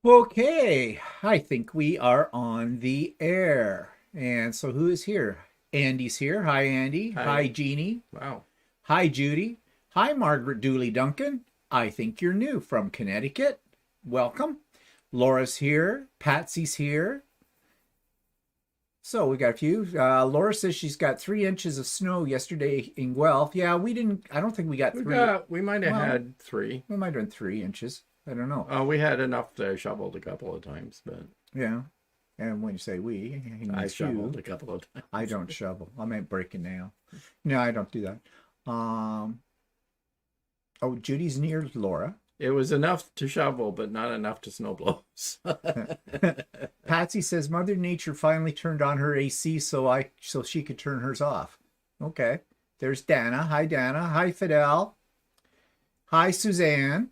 Okay, I think we are on the air. And so who is here? Andy's here. Hi, Andy. Hi, Hi. Jeannie. Wow. Hi, Judy. Hi, Margaret Dooley Duncan. I think you're new from Connecticut. Welcome. Laura's here. Patsy's here. So we got a few. Laura says she's got 3 inches of snow yesterday in Guelph. Yeah, we didn't, I don't think we got three. We might have Well, had three. we might have done 3 inches. I don't know. We had enough to shoveled a couple of times, but Yeah. And when you say we, he I means you. shoveled a couple of times. I don't shovel. I meant break a nail. No, I don't do that. Um, oh, Judy's near Laura. It was enough to shovel, but not enough to snowblow. Patsy says Mother Nature finally turned on her AC so she could turn hers off. Okay. There's Dana. Hi, Dana. Hi, Fidel. Hi, Suzanne.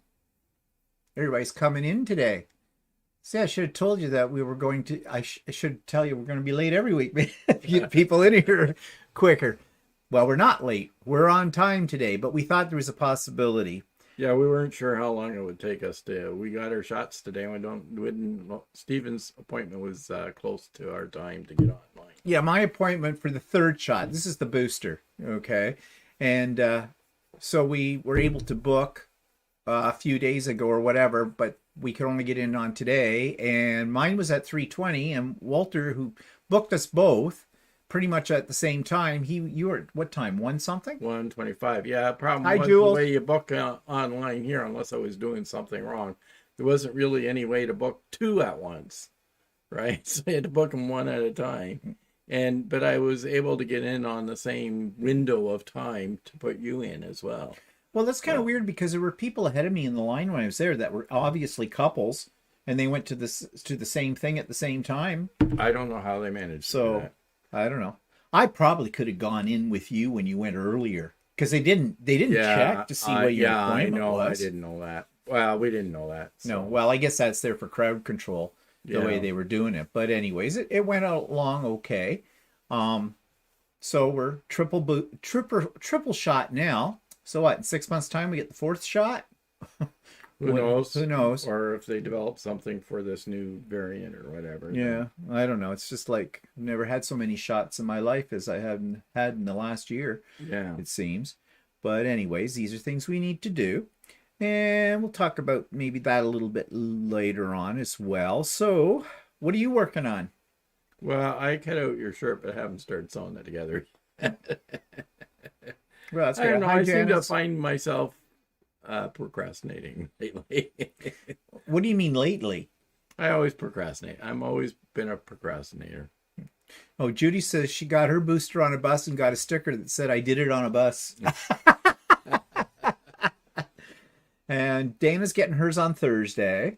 Everybody's coming in today. See, I should have told you that we were going to. I should tell you we're going to be late every week. Get people in here quicker. Well, we're not late. We're on time today, but we thought there was a possibility. Yeah, we weren't sure how long it would take us to. We got our shots today. We didn't. Stephen's appointment was close to our time to get online. Yeah, my appointment for the third shot. This is the booster. Okay, and so we were able to book a few days ago or whatever, but we could only get in on today. And mine was at 3:20, and Walter, who booked us both pretty much at the same time, you were at what time? One something? 125. Yeah, problem Hi, was the Jules. way you book online here, unless I was doing something wrong. There wasn't really any way to book two at once, right? So you had to book them one at a time. But I was able to get in on the same window of time to put you in as well. Well, that's kind of So weird because there were people ahead of me in the line when I was there that were obviously couples, and they went to the same thing at the same time. I don't know how they managed to do So that. I don't know. I probably could have gone in with you when you went earlier because they didn't check to see what your yeah, I appointment know. I was. didn't know that. Well, we didn't know that. No, So well, I guess that's there for crowd control, the way yeah, they were doing it. But anyways, it went along okay. Um, so we're triple shot now. So what? In 6 months' time, we get the fourth shot. who knows? Who knows? Or if they develop something for this new variant or whatever. Yeah, I don't know. It's just like I've never had so many shots in my life as I haven't had in the last year, Yeah. it seems. But anyways, these are things we need to do. And we'll talk about maybe that a little bit later on as well. So, what are you working on? Well, I cut out your shirt, but I haven't started sewing it together. Well, that's I don't good. know. Hi, I seem to Janice. find myself procrastinating lately. What do you mean lately? I always procrastinate. I'm always been a procrastinator. Oh, Judy says she got her booster on a bus and got a sticker that said, I did it on a bus. And Dana's getting hers on Thursday.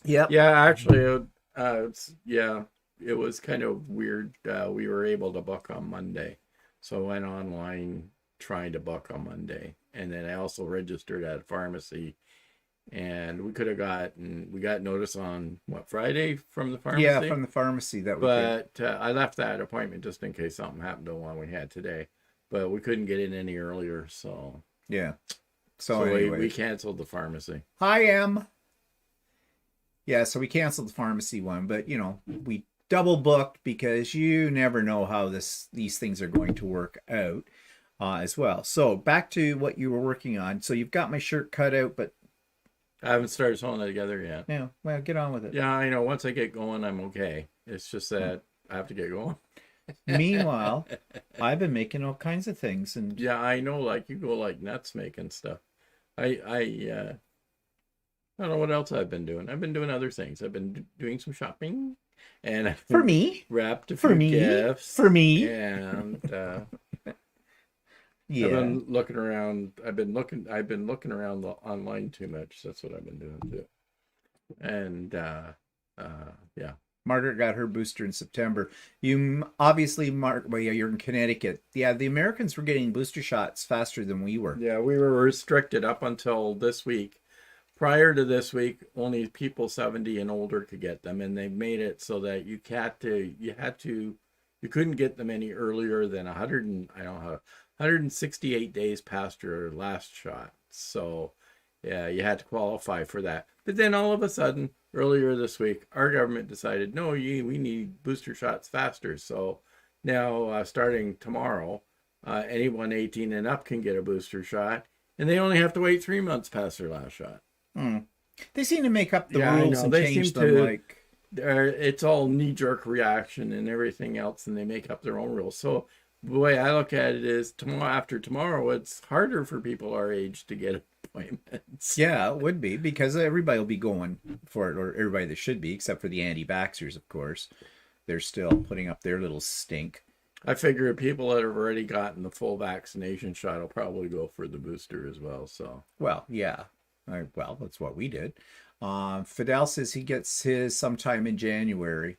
Yep. Yeah, actually, it was kind of weird. We were able to book on Monday, so I went online trying to book on Monday, and then I also registered at a pharmacy, and we got notice on what, Friday from the pharmacy. Yeah, from the pharmacy that we did. But I left that appointment just in case something happened to the one we had today, but we couldn't get in any earlier, so Yeah. so we Anyway. canceled the pharmacy. Hi, Em. Yeah, so we canceled the pharmacy one, but we double booked because you never know how these things are going to work out as well. So back to what you were working on. So you've got my shirt cut out, but I haven't started sewing it together yet. yeah, well, get on with it. Yeah, I know. Once I get going, I'm okay. It's just that I have to get going. Meanwhile, I've been making all kinds of things, and Yeah, I know. Like you go like nuts making stuff. I don't know what else I've been doing. I've been doing other things. I've been doing some shopping, and I've for me, wrapped a for few me, gifts, for me, and yeah. I've been looking around. I've been looking around online too much. That's what I've been doing too. And yeah. Margaret got her booster in September. You obviously, well, yeah, you're in Connecticut. Yeah, the Americans were getting booster shots faster than we were. Yeah, we were restricted up until this week. Prior to this week, only people 70 and older could get them, and they made it so that you couldn't get them any earlier than 168 days past your last shot. So Yeah, you had to qualify for that. But then all of a sudden, earlier this week, our government decided, no, we need booster shots faster. So now, starting tomorrow, anyone 18 and up can get a booster shot, and they only have to wait 3 months past their last shot. Hmm. They seem to make up the Yeah, I rules know. and They change seem them to. like. It's all knee-jerk reaction and everything else, and they make up their own rules. So the way I look at it is, tomorrow after tomorrow, it's harder for people our age to get appointments. Yeah, it would be because everybody will be going for it, or everybody that should be, except for the anti-vaxxers, of course. They're still putting up their little stink. I figure people that have already gotten the full vaccination shot will probably go for the booster as well. So, Well, yeah. Well, that's what we did. Fidel says he gets his sometime in January.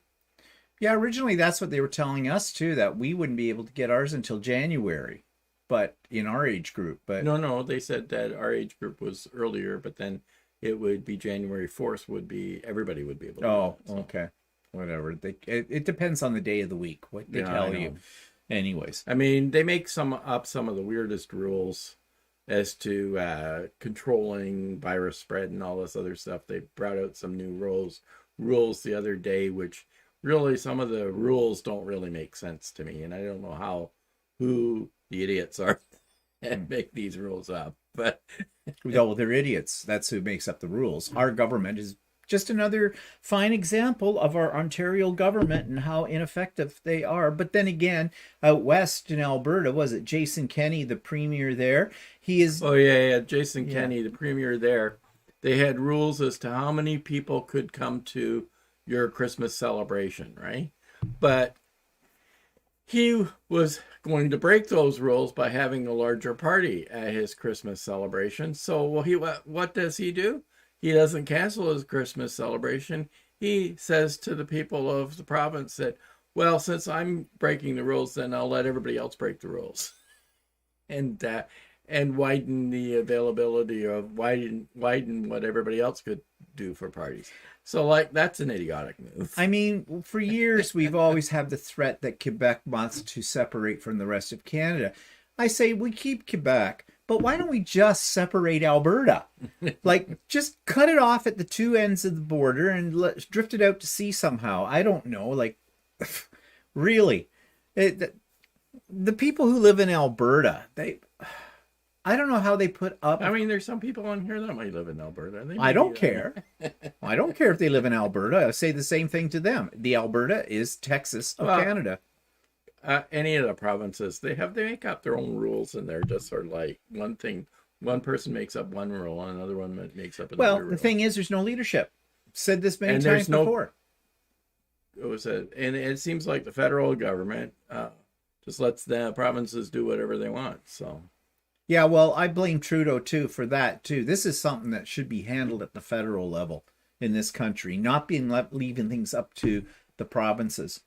Yeah, originally that's what they were telling us too, that we wouldn't be able to get ours until January, but in our age group. But no, they said that our age group was earlier, but then it would be January 4th everybody would be able to. oh, okay, whatever. It depends on the day of the week what they tell you. Anyways, I mean, they make some of the weirdest rules as to controlling virus spread and all this other stuff. They brought out some new rules the other day, which really some of the rules don't really make sense to me, and I don't know who the idiots are that make these rules up. But well, they're idiots. That's who makes up the rules. Our government is just another fine example of our Ontario government and how ineffective they are. But then again, out west in Alberta, was it Jason Kenney, the premier there? He is. Oh yeah, Jason Kenney, the premier there. They had rules as to how many people could come to your Christmas celebration, right? But he was going to break those rules by having a larger party at his Christmas celebration. So what does he do? He doesn't cancel his Christmas celebration. He says to the people of the province that, well, since I'm breaking the rules, then I'll let everybody else break the rules, and widen the availability of widen what everybody else could do for parties. So, like, that's an idiotic move. I mean, for years we've always had the threat that Quebec wants to separate from the rest of Canada. I say we keep Quebec. But why don't we just separate Alberta? Like, just cut it off at the two ends of the border and drift it out to sea somehow. I don't know. Like, really. The people who live in Alberta, I don't know how they put up. I mean, there's some people on here that might live in Alberta. I don't care. I don't care if they live in Alberta. I say the same thing to them. The Alberta is Texas of Canada. Any of the provinces, they make up their own rules, and they're just sort of like one person makes up one rule and another one makes up another rule. The thing is, there's no leadership. Said this many times before. And it seems like the federal government just lets the provinces do whatever they want. So yeah, well, I blame Trudeau too for that too. This is something that should be handled at the federal level in this country, not leaving things up to the provinces.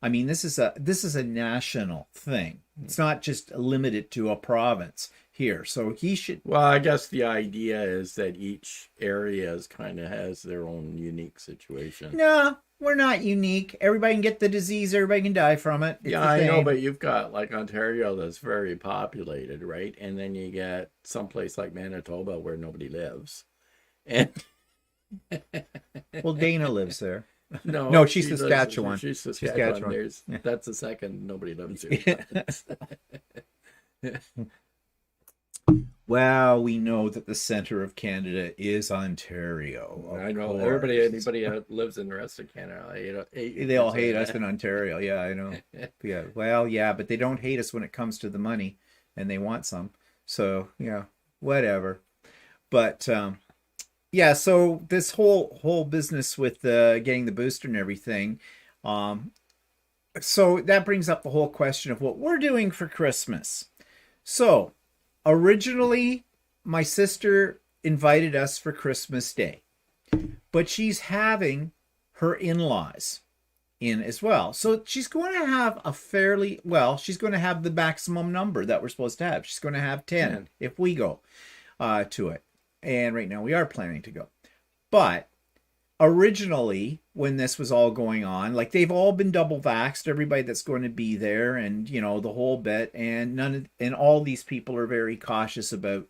I mean, this is a national thing. It's not just limited to a province here. So he should. Well, I guess the idea is that each area kind of has their own unique situation. No, we're not unique. Everybody can get the disease. Everybody can die from it. Yeah, I know, but you've got like Ontario that's very populated, right? And then you get someplace like Manitoba where nobody lives. And well, Dana lives there. No, she's Saskatchewan. She's Saskatchewan. That's the second nobody lives here. Well, we know that the center of Canada is Ontario. I know. Anybody that lives in the rest of Canada, they all hate us in Ontario. Yeah, I know. Yeah. Well, yeah, but they don't hate us when it comes to the money, and they want some. So yeah, whatever. But yeah, so this whole business with getting the booster and everything, so that brings up the whole question of what we're doing for Christmas. So originally, my sister invited us for Christmas Day, but she's having her in-laws in as well. So she's going to have she's going to have the maximum number that we're supposed to have. She's going to have 10 if we go to it. And right now we are planning to go. But originally, when this was all going on, like they've all been double vaxxed, everybody that's going to be there, and the whole bit, and all these people are very cautious about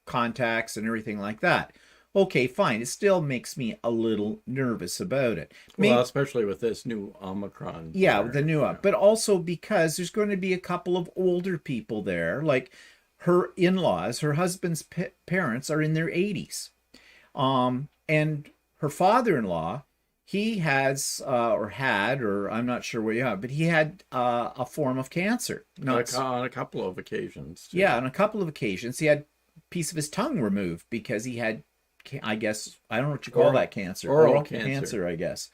contacts and everything like that. Okay, fine. It still makes me a little nervous about it. Well, especially with this new Omicron. Yeah, the new one. But also because there's going to be a couple of older people there, like her in-laws, her husband's parents are in their 80s. And her father-in-law, he has, or had, or I'm not sure where you have, but he had a form of cancer. On a couple of occasions. Too. Yeah, on a couple of occasions. He had a piece of his tongue removed because he had, I guess, I don't know what you call that cancer. Oral cancer, I guess.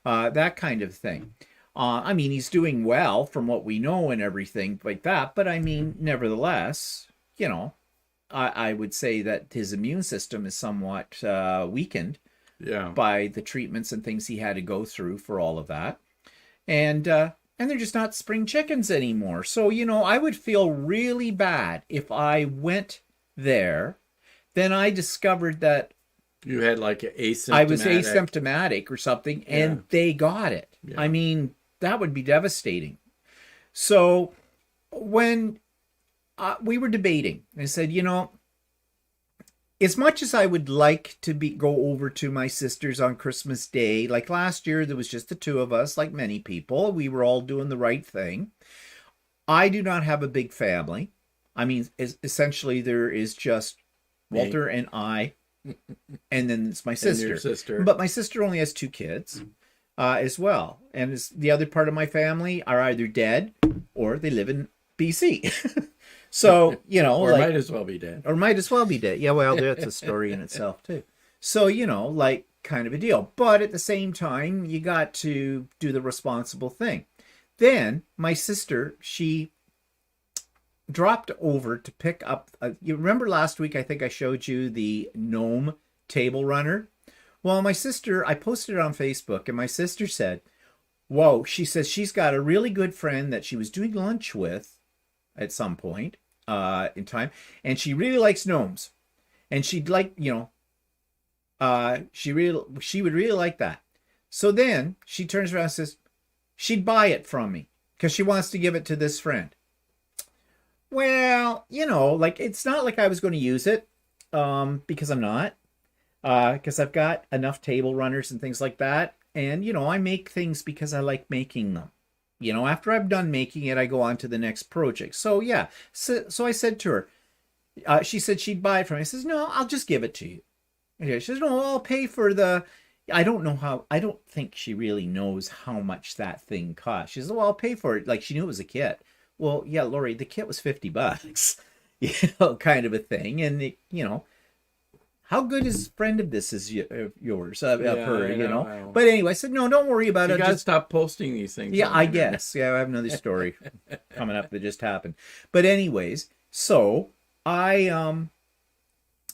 That kind of thing. I mean, he's doing well from what we know and everything like that. But I mean, nevertheless, you know, I would say that his immune system is somewhat weakened by the treatments and things he had to go through for all of that. And they're just not spring chickens anymore. So, you know, I would feel really bad if I went there. Then I discovered that you had like I was asymptomatic or something, and they got it. Yeah. I mean, that would be devastating. So when we were debating, I said, you know, as much as I would like to go over to my sister's on Christmas Day, like last year, there was just the two of us, like many people. We were all doing the right thing. I do not have a big family. I mean, essentially, there is just Walter and I, and then it's my sister. And your sister. But my sister only has 2 kids as well. And the other part of my family are either dead or they live in BC. So, you know. Or might as well be dead. Or might as well be dead. Yeah, well, that's a story in itself, too. So, you know, like, kind of a deal. But at the same time, you got to do the responsible thing. Then, my sister, she dropped over to pick up, you remember last week I think I showed you the gnome table runner? Well, my sister, I posted it on Facebook, and my sister said, whoa, she says she's got a really good friend that she was doing lunch with at some point in time, and she really likes gnomes, and she'd like, you know, she would really like that. So then she turns around and says she'd buy it from me because she wants to give it to this friend. Well, you know, like, it's not like I was going to use it, because I'm not, because I've got enough table runners and things like that. And, you know, I make things because I like making them. You know, after I'm done making it, I go on to the next project. So, yeah. So I said to her, she said she'd buy it from me. I says, no, I'll just give it to you. Okay. She says, no, I'll pay for I don't think she really knows how much that thing costs. She says, well, I'll pay for it. Like, she knew it was a kit. Well, yeah, Lori, the kit was $50, you know, kind of a thing. And, you know, how good is a friend of this is yours, of her, you know? But anyway, I said, no, don't worry about it. You got to stop posting these things. Yeah, I guess. Yeah, I have another story coming up that just happened. But anyways, so I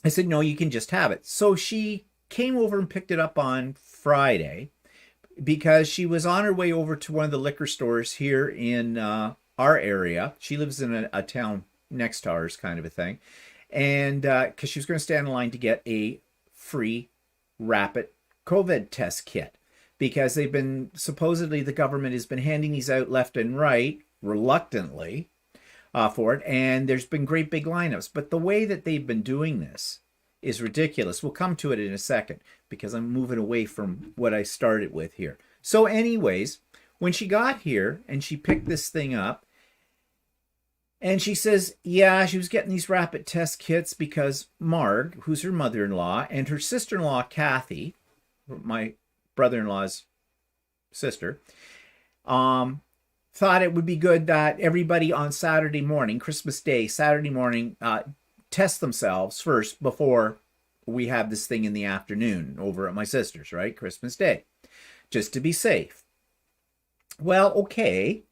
said, no, you can just have it. So she came over and picked it up on Friday because she was on her way over to one of the liquor stores here in our area. She lives in a town next to ours, kind of a thing. And because she was going to stand in line to get a free rapid COVID test kit, because supposedly the government has been handing these out left and right, reluctantly, for it. And there's been great big lineups. But the way that they've been doing this is ridiculous. We'll come to it in a second, because I'm moving away from what I started with here. So anyways, when she got here and she picked this thing up, and she says, yeah, she was getting these rapid test kits because Marg, who's her mother-in-law, and her sister-in-law, Kathy, my brother-in-law's sister, thought it would be good that everybody on Saturday morning, Christmas Day, Saturday morning, test themselves first before we have this thing in the afternoon over at my sister's, right? Christmas Day, just to be safe. Well, okay.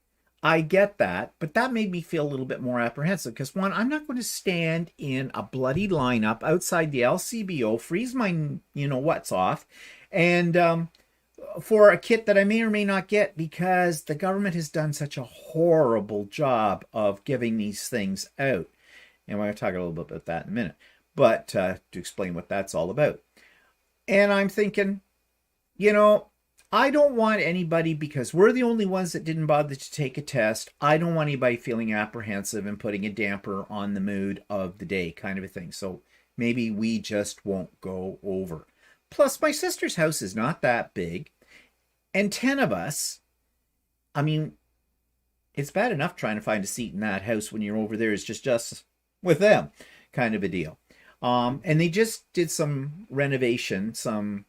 I get that, but that made me feel a little bit more apprehensive because, one, I'm not going to stand in a bloody lineup outside the LCBO, freeze my, you know, what's off, and for a kit that I may or may not get because the government has done such a horrible job of giving these things out. And we're going to talk a little bit about that in a minute, but to explain what that's all about. And I'm thinking, you know, I don't want anybody, because we're the only ones that didn't bother to take a test, I don't want anybody feeling apprehensive and putting a damper on the mood of the day, kind of a thing. So maybe we just won't go over. Plus, my sister's house is not that big, and 10 of us, I mean, it's bad enough trying to find a seat in that house when you're over there. It's just with them kind of a deal. And they just did some renovation, some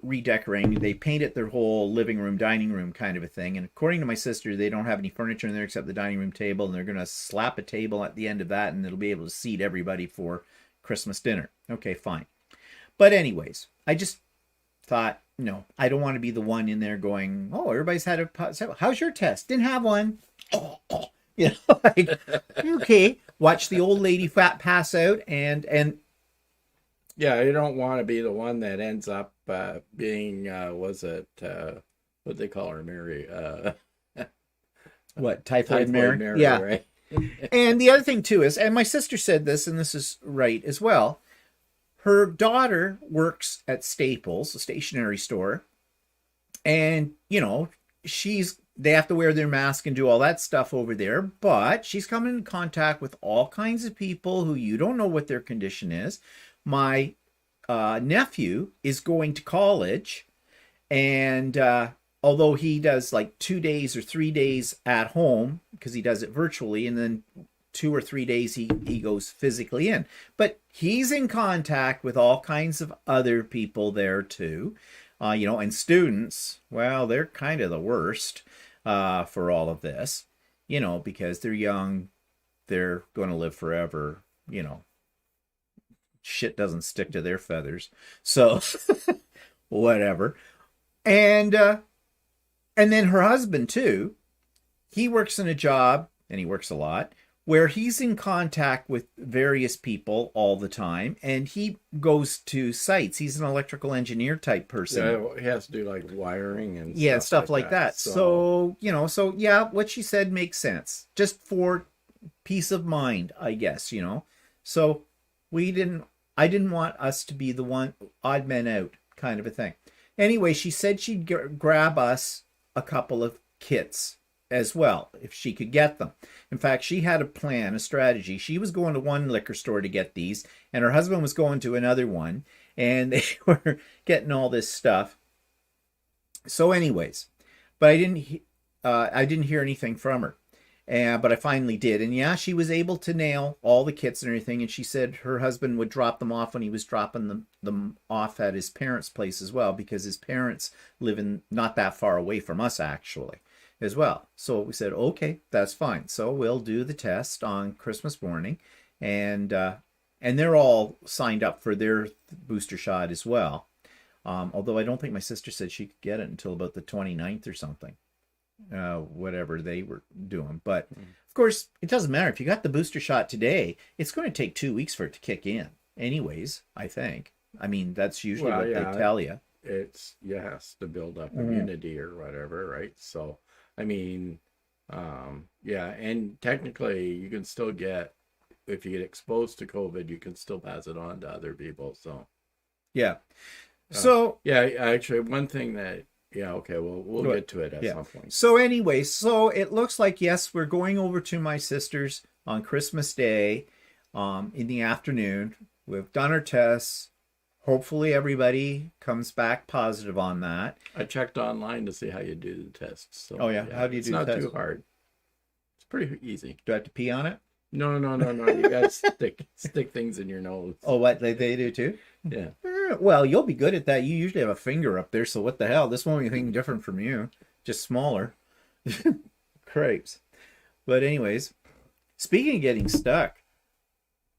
redecorating. They painted their whole living room, dining room kind of a thing. And according to my sister, they don't have any furniture in there except the dining room table. And they're going to slap a table at the end of that, and it'll be able to seat everybody for Christmas dinner. Okay, fine. But anyways, I just thought, no, I don't want to be the one in there going, oh, everybody's had a, how's your test? Didn't have one. You know, like, okay, watch the old lady fat pass out and Yeah, you don't want to be the one that ends up being, what they call her, Mary? what, typhoid Mary? Mary, yeah. Right? And the other thing too is, and my sister said this, and this is right as well, her daughter works at Staples, a stationery store, and, you know, they have to wear their mask and do all that stuff over there, but she's coming in contact with all kinds of people who you don't know what their condition is. My nephew is going to college, and although he does like 2 days or 3 days at home because he does it virtually, and then 2 or 3 days he goes physically in, but he's in contact with all kinds of other people there too. You know, and students, well, they're kind of the worst for all of this, you know, because they're young, they're going to live forever, you know, shit doesn't stick to their feathers, so whatever. And then her husband too, he works in a job, and he works a lot, where he's in contact with various people all the time, and he goes to sites. He's an electrical engineer type person. Yeah, he has to do like wiring and stuff like that. So, you know, so yeah, what she said makes sense. Just for peace of mind, I guess, you know. So I didn't want us to be the one odd men out kind of a thing. Anyway, she said she'd grab us a couple of kits as well, if she could get them. In fact, she had a plan, a strategy. She was going to one liquor store to get these, and her husband was going to another one, and they were getting all this stuff. So anyways, but I didn't hear anything from her. But I finally did. And yeah, she was able to nail all the kits and everything. And she said her husband would drop them off when he was dropping them off at his parents' place as well, because his parents live in not that far away from us, actually, as well. So we said, okay, that's fine. So we'll do the test on Christmas morning. And they're all signed up for their booster shot as well. Although I don't think my sister said she could get it until about the 29th or something. Whatever they were doing. But of course, it doesn't matter. If you got the booster shot today, it's going to take 2 weeks for it to kick in anyways, I think. I mean, that's usually what they tell you. You has to build up immunity or whatever, right? So, I mean, and technically you can still get, if you get exposed to COVID, you can still pass it on to other people. So, yeah. So, actually, one thing that, okay, we'll get to it at some point. So anyway, so it looks like, yes, we're going over to my sister's on Christmas Day in the afternoon. We've done our tests. Hopefully everybody comes back positive on that. I checked online to see how you do the tests. So, how do you do the test? It's not too hard. It's pretty easy. Do I have to pee on it? No. You got to stick things in your nose. Oh, what? They do too? Yeah. Well, you'll be good at that. You usually have a finger up there, so what the hell? This won't be anything different from you. Just smaller. Crepes. But anyways, speaking of getting stuck,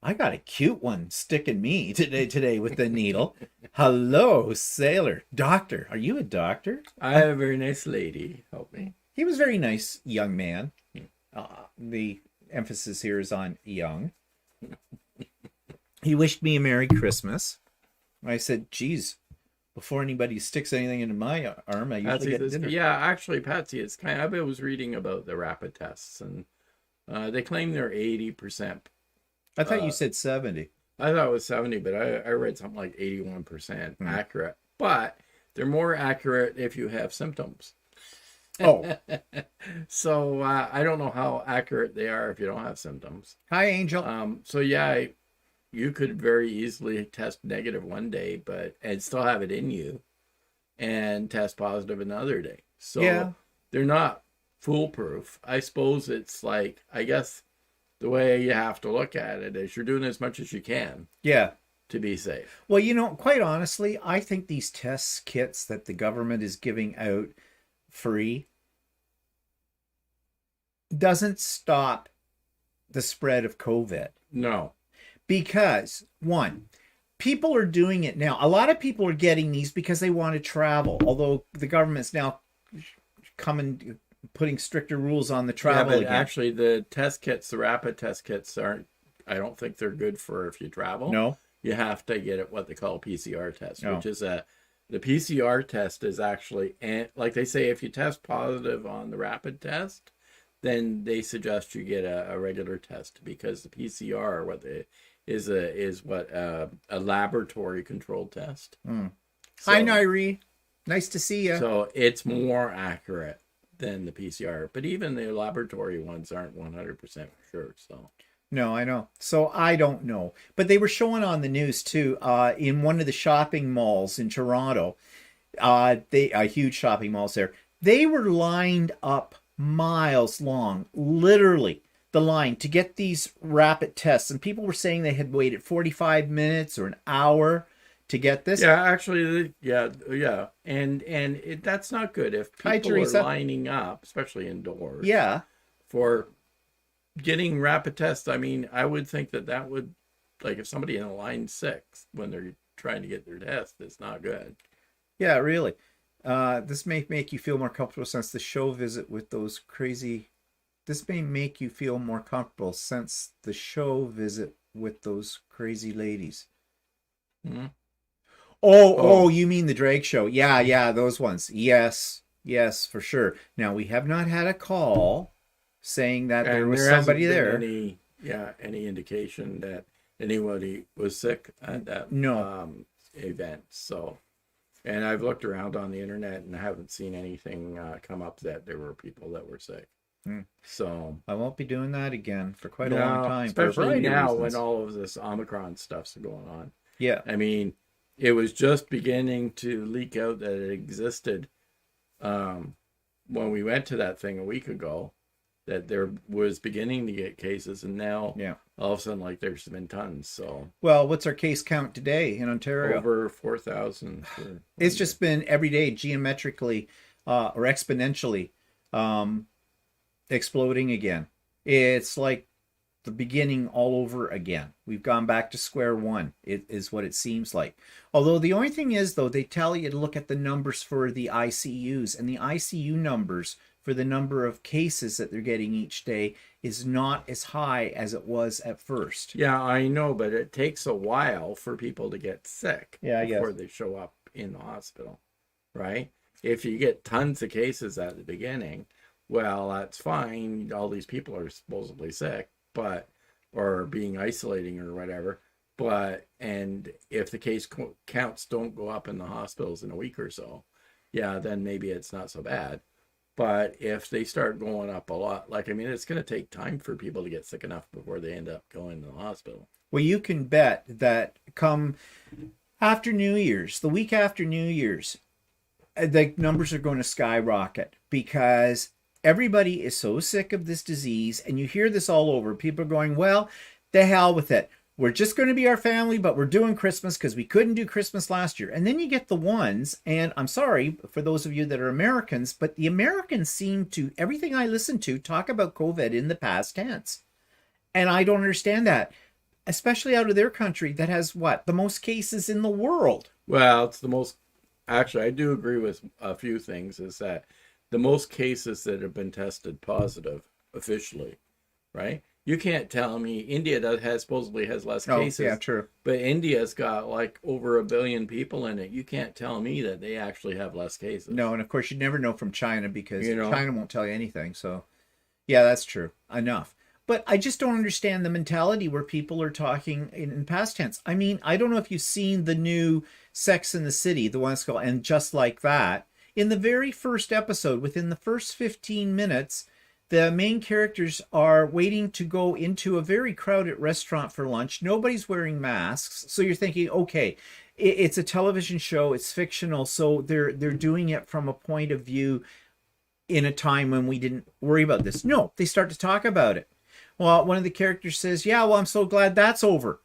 I got a cute one sticking me today with the needle. Hello, sailor. Doctor. Are you a doctor? I have a very nice lady. Help me. He was a very nice young man. The emphasis here is on young. He wished me a Merry Christmas. I said, geez, before anybody sticks anything into my arm, I usually get dinner. Yeah, actually, Patsy, it's I was reading about the rapid tests, and they claim they're 80%. I thought you said 70. I thought it was 70, but I read something like 81% accurate. But they're more accurate if you have symptoms. Oh. So I don't know how accurate they are if you don't have symptoms. Hi, Angel. So yeah, you could very easily test negative one day, but and still have it in you, and test positive another day. So Yeah. they're not foolproof. I suppose it's like, I guess the way you have to look at it is you're doing as much as you can Yeah. to be safe. Well, quite honestly, I think these test kits that the government is giving out free doesn't stop the spread of COVID. No. Because, one, people are doing it now. A lot of people are getting these because they want to travel, although the government's now coming, putting stricter rules on the travel but again. actually the test kits, the rapid test kits aren't, I don't think they're good for if you travel. No. You have to get it what they call a PCR test, No. which is the PCR test is actually, like they say, if you test positive on the rapid test, then they suggest you get a regular test, because the PCR is a laboratory controlled test. So, Hi, Nairi. Nice to see you. so it's more accurate than the PCR, but even the laboratory ones aren't 100% sure. So No, I know. So I don't know. But they were showing on the news too, in one of the shopping malls in Toronto, huge shopping malls there. They were lined up miles long, literally the line to get these rapid tests. And people were saying they had waited 45 minutes or an hour to get this. yeah, actually, yeah, and that's not good if Hi, people are Teresa. lining up, especially indoors. Yeah. For getting rapid tests. I mean, I would think that would, like, if somebody in a line sick when they're trying to get their test, it's not good. Yeah, really. This may make you feel more comfortable since the show visit with those crazy. This may make you feel more comfortable since the show visit with those crazy ladies. Mm-hmm. Oh, you mean the drag show? Yeah, those ones. Yes, for sure. Now we have not had a call saying that there was somebody there. Any indication that anybody was sick at that event. So, and I've looked around on the internet and I haven't seen anything come up that there were people that were sick. So I won't be doing that again for quite a long time. Especially now when all of this Omicron stuff's going on. Yeah. I mean, it was just beginning to leak out that it existed when we went to that thing a week ago, that there was beginning to get cases, and now all of a sudden, like, there's been tons. So, well, what's our case count today in Ontario? Over 4,000. It's just been every day geometrically or exponentially exploding again. It's like the beginning all over again. We've gone back to square one. It is what it seems like. Although the only thing is, though, they tell you to look at the numbers for the ICUs, and the ICU numbers for the number of cases that they're getting each day is not as high as it was at first. Yeah, I know, but it takes a while for people to get sick before they show up in the hospital, right? If you get tons of cases at the beginning, well, that's fine. All these people are supposedly sick, or being isolating or whatever. And if the case counts don't go up in the hospitals in a week or so, then maybe it's not so bad. But if they start going up a lot, it's going to take time for people to get sick enough before they end up going to the hospital. Well, you can bet that come after New Year's, the week after New Year's, the numbers are going to skyrocket because everybody is so sick of this disease, and you hear this all over. People are going, well, the hell with it. We're just going to be our family, but we're doing Christmas because we couldn't do Christmas last year. And then you get the ones, and I'm sorry for those of you that are Americans, but the Americans seem to, everything I listen to, talk about COVID in the past tense. And I don't understand that, especially out of their country that has the most cases in the world. Well, it's the most, actually, I do agree with a few things, is that the most cases that have been tested positive officially, right? You can't tell me India supposedly has less cases. Yeah, true. But India's got like over 1 billion people in it. You can't tell me that they actually have less cases. No, and of course you never know from China because China won't tell you anything. So, yeah, that's true. Enough. But I just don't understand the mentality where people are talking in past tense. I mean, I don't know if you've seen the new Sex and the City, the one that's called And Just Like That. In the very first episode, within the first 15 minutes, the main characters are waiting to go into a very crowded restaurant for lunch. Nobody's wearing masks. So you're thinking, okay, it's a television show, it's fictional, so they're doing it from a point of view in a time when we didn't worry about this. No, they start to talk about it. Well, one of the characters says, yeah, well, I'm so glad that's over.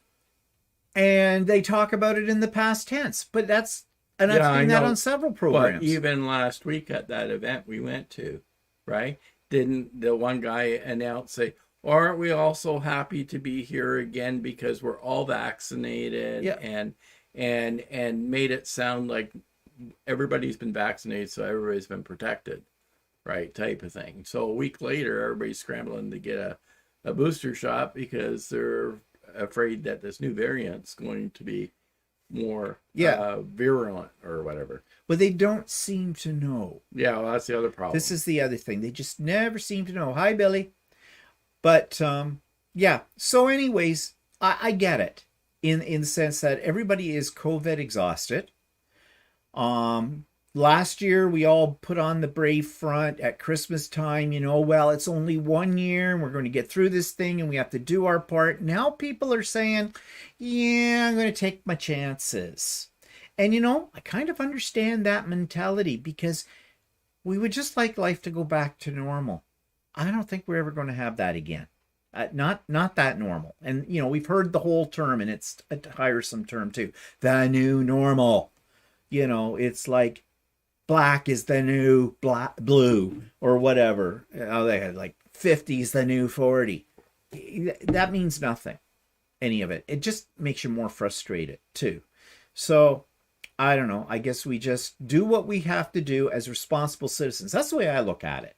And they talk about it in the past tense. But that's, and I've seen that on several programs. But even last week at that event we went to, right? Didn't the one guy announce, say, aren't we all so happy to be here again because we're all vaccinated? Yeah. And made it sound like everybody's been vaccinated, so everybody's been protected, right? Type of thing. So a week later, everybody's scrambling to get a booster shot because they're afraid that this new variant's going to be more virulent or whatever. But they don't seem to know. Yeah, well, that's the other problem. This is the other thing. They just never seem to know. Hi, Billy. But yeah. So anyways, I get it in the sense that everybody is COVID exhausted. Last year we all put on the brave front at Christmas time, well, it's only 1 year and we're going to get through this thing and we have to do our part. Now people are saying, yeah, I'm going to take my chances. And I kind of understand that mentality because we would just like life to go back to normal. I don't think we're ever going to have that again. Not that normal. And, we've heard the whole term, and it's a tiresome term too. The new normal. It's like black is the new blue or whatever. They had like 50's the new 40. That means nothing, any of it. It just makes you more frustrated too. So I don't know. I guess we just do what we have to do as responsible citizens. That's the way I look at it.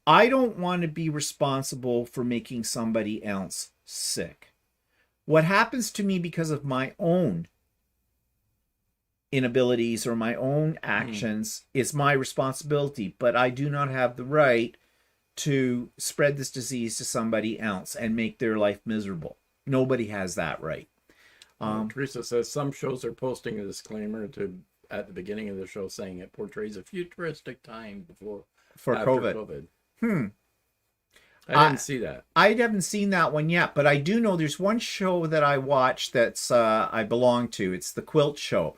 I don't want to be responsible for making somebody else sick. What happens to me because of my own inabilities or my own actions is my responsibility, but I do not have the right to spread this disease to somebody else and make their life miserable. Nobody has that right. Teresa says some shows are posting a disclaimer at the beginning of the show saying it portrays a futuristic time after COVID. I didn't see that. I haven't seen that one yet, but I do know there's one show that I watch that's I belong to. It's the Quilt Show.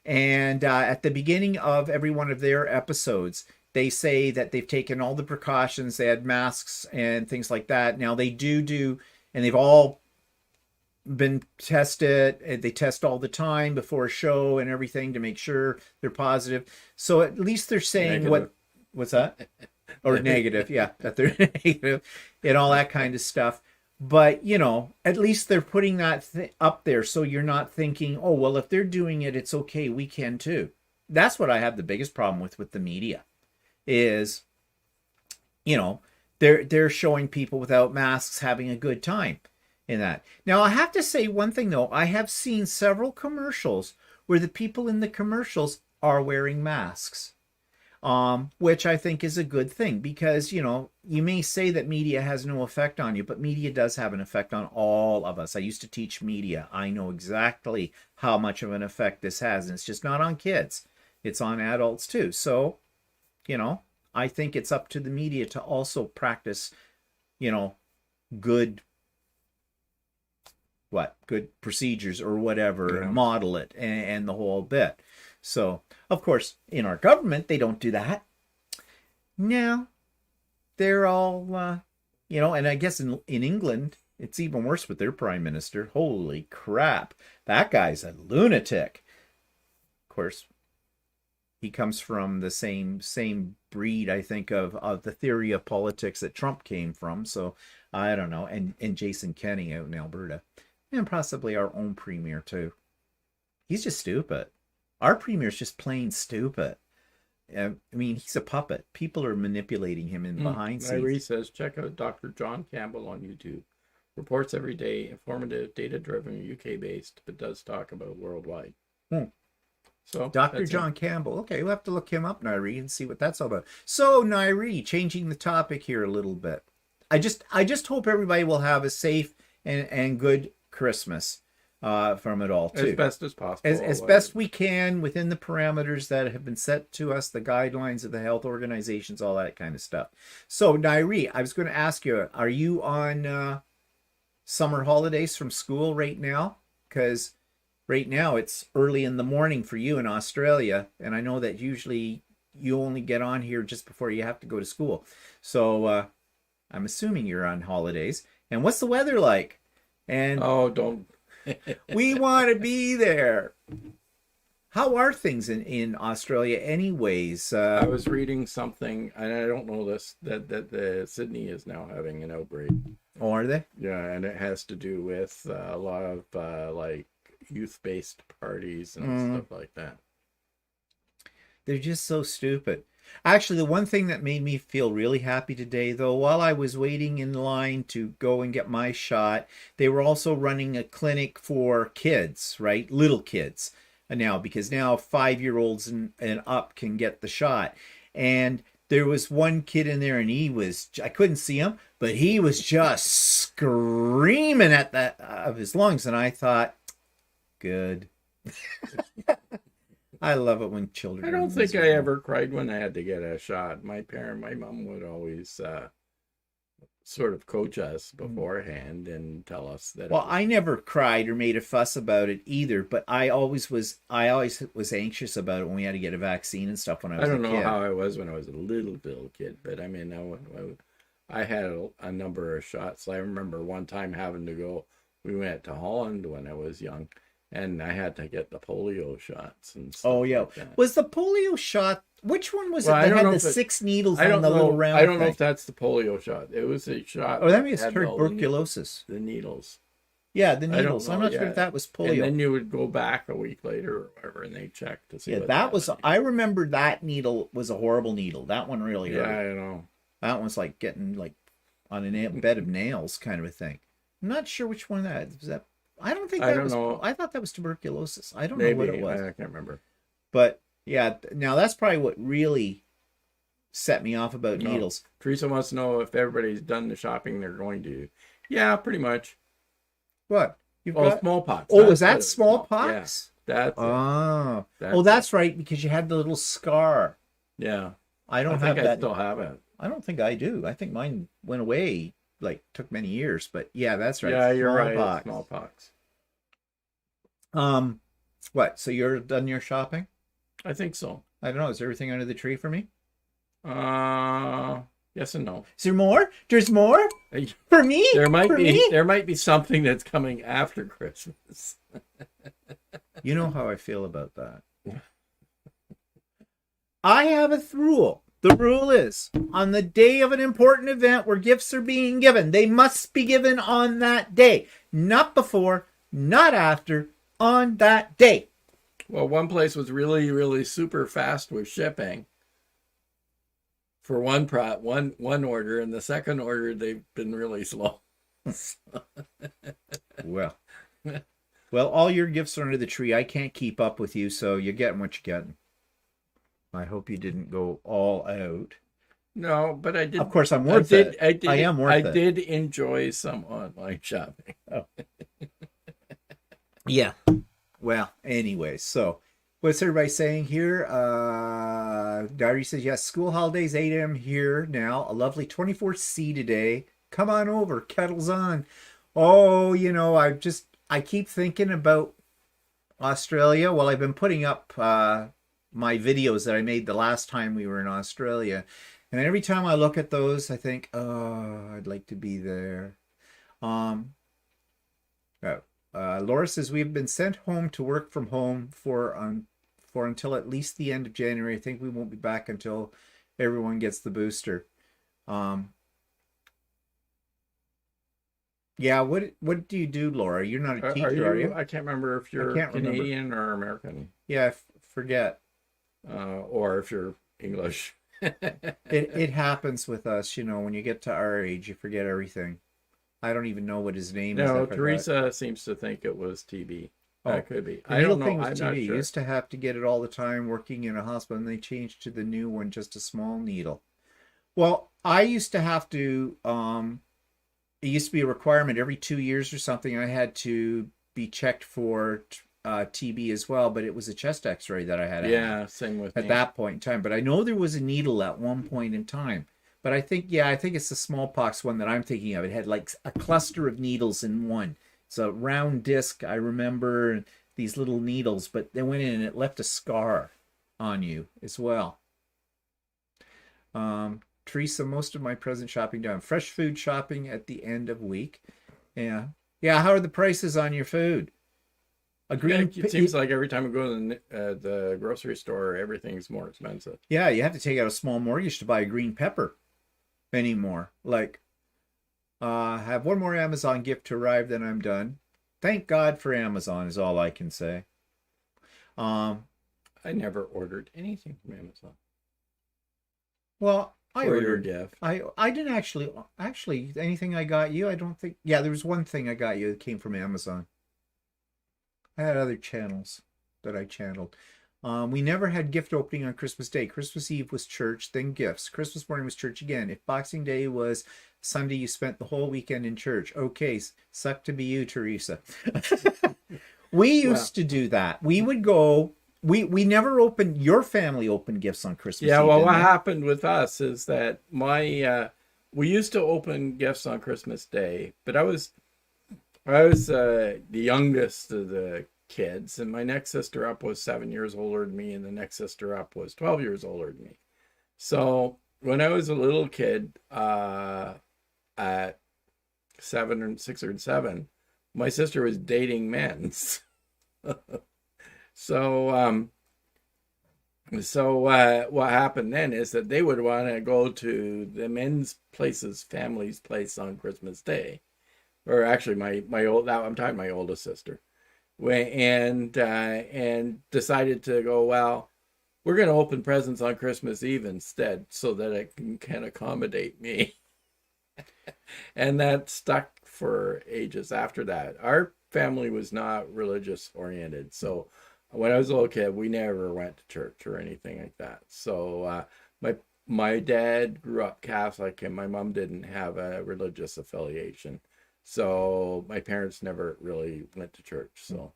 And at the beginning of every one of their episodes, they say that they've taken all the precautions. They had masks and things like that. Now they do, and they've all been tested. They test all the time before a show and everything to make sure they're positive. So at least they're saying what's that? Or negative, yeah, that they're negative and all that kind of stuff. But, at least they're putting that up there so you're not thinking, oh, well, if they're doing it, it's okay, we can too. That's what I have the biggest problem with the media is, they're showing people without masks having a good time in that. Now, I have to say one thing, though. I have seen several commercials where the people in the commercials are wearing masks. Which I think is a good thing because, you may say that media has no effect on you, but media does have an effect on all of us. I used to teach media. I know exactly how much of an effect this has. And it's just not on kids. It's on adults too. So, I think it's up to the media to also practice, good procedures or whatever, model it and the whole bit. So, of course, in our government, they don't do that. No, they're all, and I guess in England, it's even worse with their prime minister. Holy crap. That guy's a lunatic. Of course, he comes from the same breed, I think, of the theory of politics that Trump came from. So, I don't know. And Jason Kenney out in Alberta. And possibly our own premier, too. He's just stupid. Our premier's just plain stupid. I mean, he's a puppet. People are manipulating him in behind scenes. Larry says, check out Dr. John Campbell on YouTube. Reports every day, informative, data-driven, UK-based, but does talk about worldwide. So Dr. John Campbell. Okay, we'll have to look him up, Nairi, and see what that's all about. So, Nairi, changing the topic here a little bit. I just hope everybody will have a safe and good Christmas. from it all too. As best as possible. As best we can within the parameters that have been set to us, the guidelines of the health organizations, all that kind of stuff. So, Nairi, I was going to ask you, are you on summer holidays from school right now? Because right now it's early in the morning for you in Australia, and I know that usually you only get on here just before you have to go to school. So I'm assuming you're on holidays. And what's the weather like? And oh, don't. we want to be there. How are things in Australia anyways? I was reading something, and I don't know this, that the Sydney is now having an outbreak. Oh, are they? Yeah, and it has to do with a lot of like youth-based parties and stuff like that. They're just so stupid. Actually, the one thing that made me feel really happy today, though, while I was waiting in line to go and get my shot, they were also running a clinic for kids, right? Little kids now, because now 5-year-olds and up can get the shot. And there was one kid in there, and I couldn't see him, but he was just screaming at the of his lungs. And I thought, good. I love it when children. I don't think I ever cried when I had to get a shot. My mom would always sort of coach us beforehand and tell us that. Well, I never cried or made a fuss about it either, but I always was anxious about it when we had to get a vaccine and stuff when I was a kid. I don't know how I was when I was a little kid, but I mean, I had a number of shots. I remember one time having to go. We went to Holland when I was young. And I had to get the polio shots and stuff. Oh, yeah. Like that. Was the polio shot, which one was it that had the 6 needles on the little round I don't know thing? if that's the polio shot. It was a shot. Oh, that means tuberculosis. The needles. Yeah, the needles. I'm not sure if that was polio. And then you would go back a week later or whatever, and they check to see. Yeah, that was. I remember that needle was a horrible needle. That one really hurt. Yeah, I know. That one's like getting like on a bed of nails kind of a thing. I'm not sure which one that was. That I don't think that was. Know. I thought that was tuberculosis. I don't know what it was. I can't remember. But yeah, now that's probably what really set me off about needles. Teresa wants to know if everybody's done the shopping they're going to. Yeah, pretty much. What? You've got smallpox. Oh, was that smallpox? Yeah, that's that's right, because you had the little scar. Yeah. I don't have that. I still have it. I don't think I do. I think mine went away. Like took many years, but yeah, that's right. Yeah, you're right. Smallpox. What? So you're done your shopping? I think so. I don't know. Is there everything under the tree for me? Yes and no. Is there more? There's more for me. There might be something that's coming after Christmas. You know how I feel about that. I have a rule. The rule is, on the day of an important event where gifts are being given, they must be given on that day. Not before, not after, on that day. Well, one place was really, really super fast with shipping for one order, and the second order, they've been really slow. Well, all your gifts are under the tree. I can't keep up with you, so you're getting what you're getting. I hope you didn't go all out. No, but I did. Of course, I'm worth it. I am worth it. I did enjoy some online shopping. Oh. Yeah. Well, anyway, so what's everybody saying here? Diary says, yes, school holidays, 8 a.m. here now. A lovely 24C today. Come on over. Kettle's on. Oh, I keep thinking about Australia. Well, I've been putting up my videos that I made the last time we were in Australia. And every time I look at those, I think, oh, I'd like to be there. Laura says, we've been sent home to work from home for until at least the end of January. I think we won't be back until everyone gets the booster. Yeah, what do you do, Laura? You're not a teacher, are you? I can't remember if you're Canadian or American. Yeah, forget. Or if you're English. It happens with us, when you get to our age, you forget everything. I don't even know what his name is. No, Teresa seems to think it was TB. That could be. I don't know. I'm not sure. You used to have to get it all the time working in a hospital, and they changed to the new one, just a small needle. Well, I used to have to, it used to be a requirement every 2 years or something. I had to be checked for TB as well, but it was a chest X-ray that I had to have Yeah, same with at me. that point in time. But I know there was a needle at one point in time. But I think, yeah, I think it's the smallpox one that I'm thinking of. It had like a cluster of needles in one. It's a round disc, I remember these little needles, but they went in and it left a scar on you as well. Teresa, most of my present shopping done. Fresh food shopping at the end of week. Yeah. Yeah, how are the prices on your food? A Yeah, green it seems like every time I go to the grocery store, everything's more expensive. Yeah, you have to take out a small mortgage to buy a green pepper anymore. Like, I have one more Amazon gift to arrive, then I'm done. Thank God for Amazon is all I can say. Um, I never ordered anything from Amazon well, I for your ordered. gift. I didn't actually anything I got you. I don't think. Yeah, there was one thing I got you that came from Amazon. I had other channels that I channeled. We never had gift opening on Christmas Day. Christmas Eve was church, then gifts. Christmas morning was church again. If Boxing Day was Sunday, you spent the whole weekend in church. Okay, suck to be you, Teresa. We Well, used to do that. We would go. We never opened. Your family opened gifts on Christmas yeah, Eve, well, didn't what they? happened with us is that we used to open gifts on Christmas Day, but I was the youngest of the kids, and my next sister up was 7 years older than me, and the next sister up was 12 years older than me. So when I was a little kid, at 6 or 7, my sister was dating men. So what happened then is that they would want to go to the men's places, family's place on Christmas Day, or actually my old that I'm talking my oldest sister, and decided to go, well, we're going to open presents on Christmas Eve instead, so that it can accommodate me. And that stuck for ages after that. Our family was not religious oriented, so when I was a little kid, we never went to church or anything like that. So my dad grew up Catholic, and my mom didn't have a religious affiliation, so my parents never really went to church. So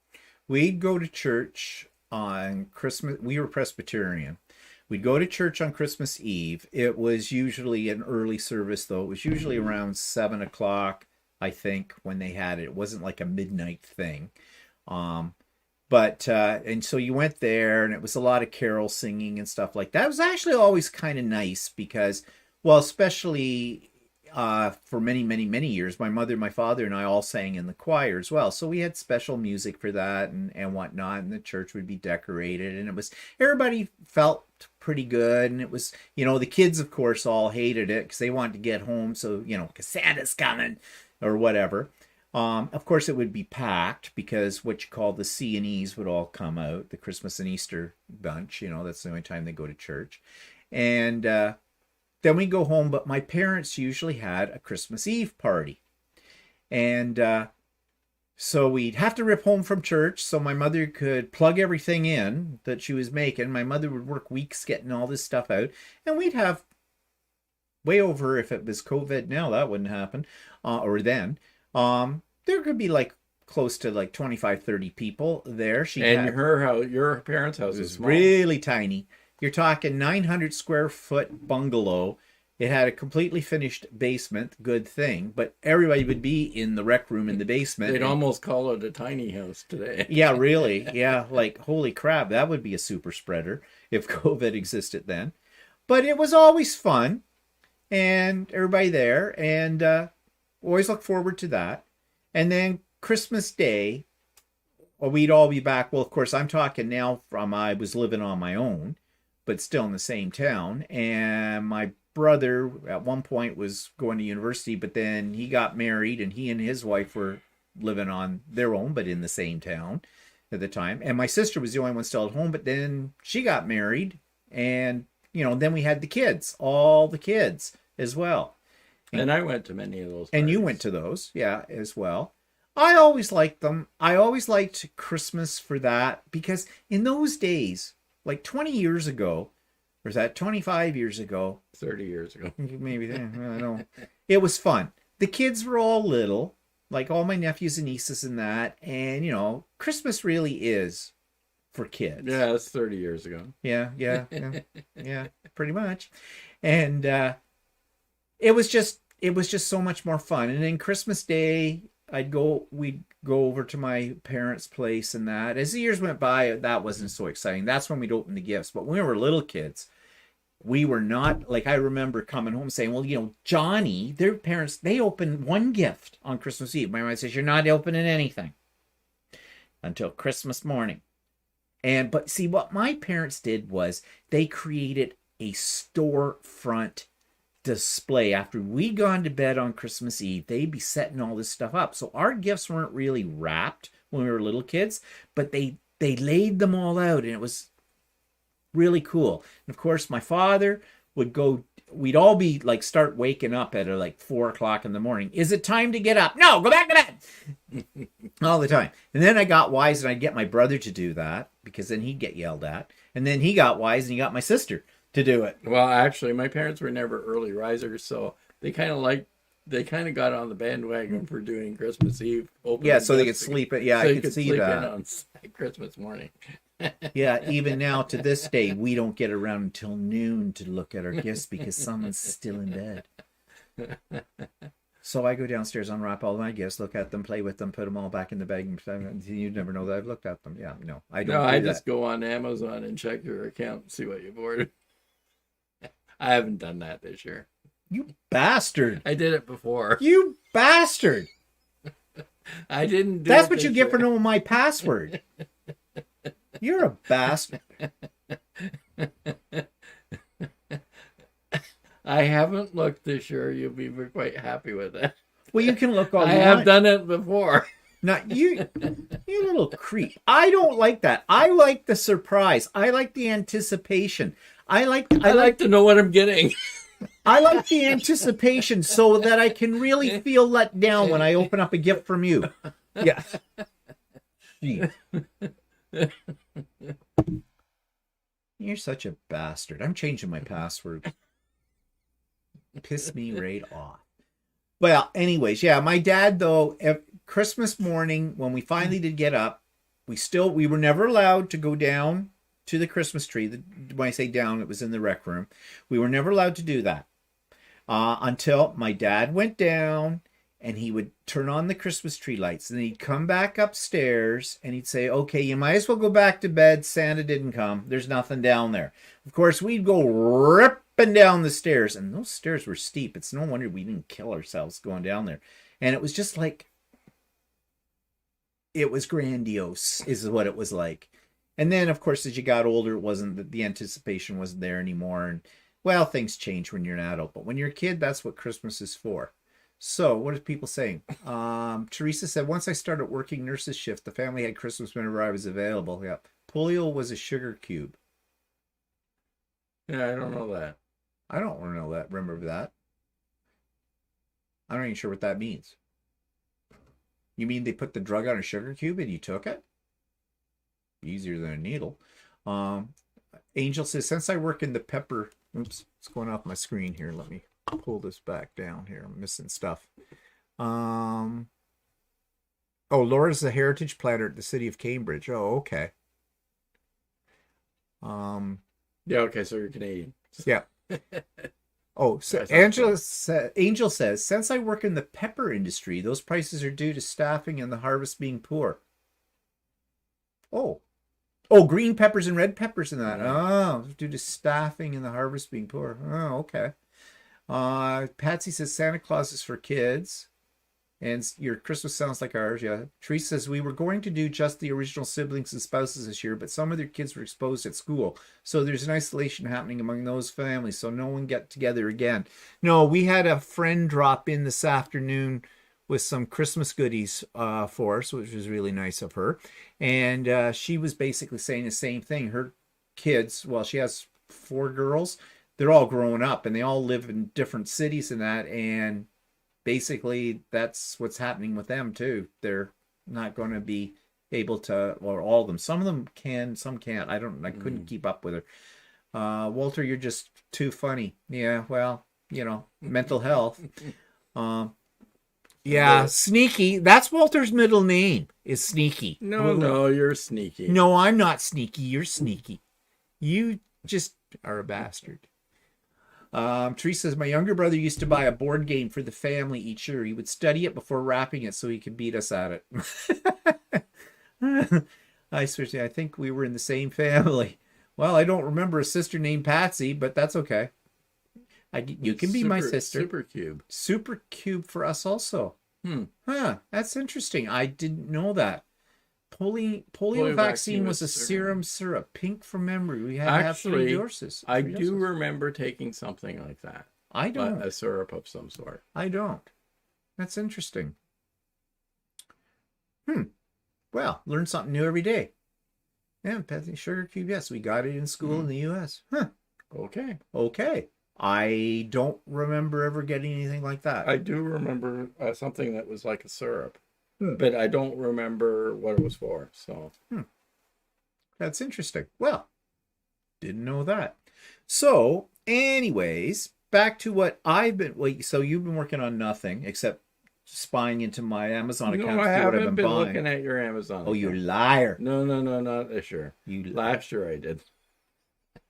We'd go to church on Christmas. We were Presbyterian. We'd go to church on Christmas Eve. It was usually an early service, though. It was usually around 7 o'clock, I think, when they had it. It wasn't like a midnight thing. Um, but and so you went there, and it was a lot of carol singing and stuff like that. It was actually always kind of nice because, well, especially for many, many, many years, my mother, my father, and I all sang in the choir as well. So we had special music for that and whatnot, and the church would be decorated, and it was everybody felt pretty good. And it was, the kids, of course, all hated it because they wanted to get home. So, because Santa's coming or whatever. Of course, it would be packed because what you call the C and E's would all come out, the Christmas and Easter bunch. That's the only time they go to church. And then we go home, but my parents usually had a Christmas Eve party. And so we'd have to rip home from church so my mother could plug everything in that she was making. My mother would work weeks getting all this stuff out. And we'd have way over, if it was COVID now, that wouldn't happen, or then. There could be like close to like 25, 30 people there. your parents' house is was small. really tiny. You're talking 900 square foot bungalow. It had a completely finished basement, good thing, but everybody would be in the rec room in the basement. They'd almost call it a tiny house today. Yeah, really. Yeah, like holy crap, that would be a super spreader if COVID existed then. But it was always fun, and everybody there, and always look forward to that. And then Christmas Day, we'd all be back. Well, of course, I'm talking now from I was living on my own, but still in the same town. And my brother at one point was going to university, but then he got married, and he and his wife were living on their own, but in the same town at the time. And my sister was the only one still at home, but then she got married, and then we had the kids, all the kids as well. And I went to many of those parties. And you went to those, yeah, as well. I always liked them. I always liked Christmas for that because in those days, like 20 years ago, or is that 25 years ago? 30 years ago. Maybe, I don't know. It was fun. The kids were all little. like all my nephews and nieces and that. And, Christmas really is for kids. Yeah, that's 30 years ago. Yeah, pretty much. And it was just so much more fun. And then Christmas Day, we'd go over to my parents' place and that. As the years went by, that wasn't so exciting. That's when we'd open the gifts. But when we were little kids, we were not, like, I remember coming home saying, well, Johnny, their parents, they opened one gift on Christmas Eve. My mom says, you're not opening anything until Christmas morning. But see, what my parents did was they created a storefront display. After we'd gone to bed on Christmas Eve, they'd be setting all this stuff up. So our gifts weren't really wrapped when we were little kids, but they laid them all out, and it was really cool. And of course, my father would go, we'd all be like, start waking up at like 4:00 in the morning. Is it time to get up? No, go back to bed. All the time. And then I got wise and I'd get my brother to do that, because then he'd get yelled at. And then he got wise and he got my sister to do it. Well, actually, my parents were never early risers, so they kind of got on the bandwagon for doing Christmas Eve. Yeah, so they could sleep it. Yeah, so I could see that. On Christmas morning. Yeah, even now to this day, we don't get around until noon to look at our gifts because someone's still in bed. So I go downstairs, unwrap all my gifts, look at them, play with them, put them all back in the bag. You'd never know that I've looked at them. Yeah, no, I don't. No, I just go on Amazon and check your account and see what you've ordered. I haven't done that this year. You bastard! I did it before. You bastard! I didn't do That's it what you this get year. for knowing my password. You're a bastard. I haven't looked this year. You'll be quite happy with that. Well, you can look all I you have want. done it before. Now, you little creep. I don't like that. I like the surprise. I like the anticipation. I like to know what I'm getting. I like the anticipation so that I can really feel let down when I open up a gift from you. Yeah. Gee. You're such a bastard. I'm changing my password. Piss me right off. Well, anyways, yeah, my dad, though, Christmas morning, when we finally did get up, we were never allowed to go down to the Christmas tree. When I say down, it was in the rec room. We were never allowed to do that until my dad went down, and he would turn on the Christmas tree lights. And then he'd come back upstairs and he'd say, okay, you might as well go back to bed. Santa didn't come. There's nothing down there. Of course, we'd go ripping down the stairs. And those stairs were steep. It's no wonder we didn't kill ourselves going down there. And it was just like, it was grandiose is what it was like. And then, of course, as you got older, it wasn't, the anticipation wasn't there anymore. And, well, things change when you're an adult. But when you're a kid, that's what Christmas is for. So, what are people saying? Teresa said, once I started working nurse's shift, the family had Christmas whenever I was available. Yeah. Polio was a sugar cube. Yeah, I don't know that. I don't know that. Remember that? I'm not even sure what that means. You mean they put the drug on a sugar cube and you took it? Easier than a needle. Angel says, since I work in the pepper... Oops, it's going off my screen here. Let me pull this back down here. I'm missing stuff. Oh, Laura's the heritage planner at the city of Cambridge. Oh, okay. Yeah, okay, so you're Canadian. Yeah. Oh, so Angel says, since I work in the pepper industry, those prices are due to staffing and the harvest being poor. Oh, green peppers and red peppers and that. Oh, due to staffing and the harvest being poor. Oh, okay. Patsy says Santa Claus is for kids. And your Christmas sounds like ours, yeah. Teresa says, we were going to do just the original siblings and spouses this year, but some of their kids were exposed at school. So there's an isolation happening among those families, so no one got together again. No, we had a friend drop in this afternoon with some Christmas goodies for us, which was really nice of her. And she was basically saying the same thing. Her kids, well, she has 4 girls. They're all grown up, and they all live in different cities and that, and basically that's what's happening with them too. They're not going to be able to, or all of them. Some of them can, some can't. I couldn't keep up with her. Walter, you're just too funny. Yeah, well, mental health. Yeah, Sneaky. That's Walter's middle name, is Sneaky. No, you're sneaky. No, I'm not sneaky. You're sneaky. You just are a bastard. Teresa says, my younger brother used to buy a board game for the family each year. He would study it before wrapping it so he could beat us at it. I think we were in the same family. Well, I don't remember a sister named Patsy, but that's okay. You can be my sister. Supercube. Supercube for us also. Huh, that's interesting. I didn't know that. Polio vaccine was a serum syrup, pink from memory. We had to have 3 doses. I do remember taking something like that. I don't. A syrup of some sort. I don't. That's interesting. Well, learn something new every day. Yeah, sugar cube. Yes, we got it in school in the U.S. Huh. Okay. I don't remember ever getting anything like that. I do remember something that was like a syrup, but I don't remember what it was for. So that's interesting. Well, didn't know that. So, anyways, back to what I've been. Wait, so you've been working on nothing except spying into my Amazon account. No, I haven't been looking at your Amazon. Oh, you liar! No, not this year. Last year I did.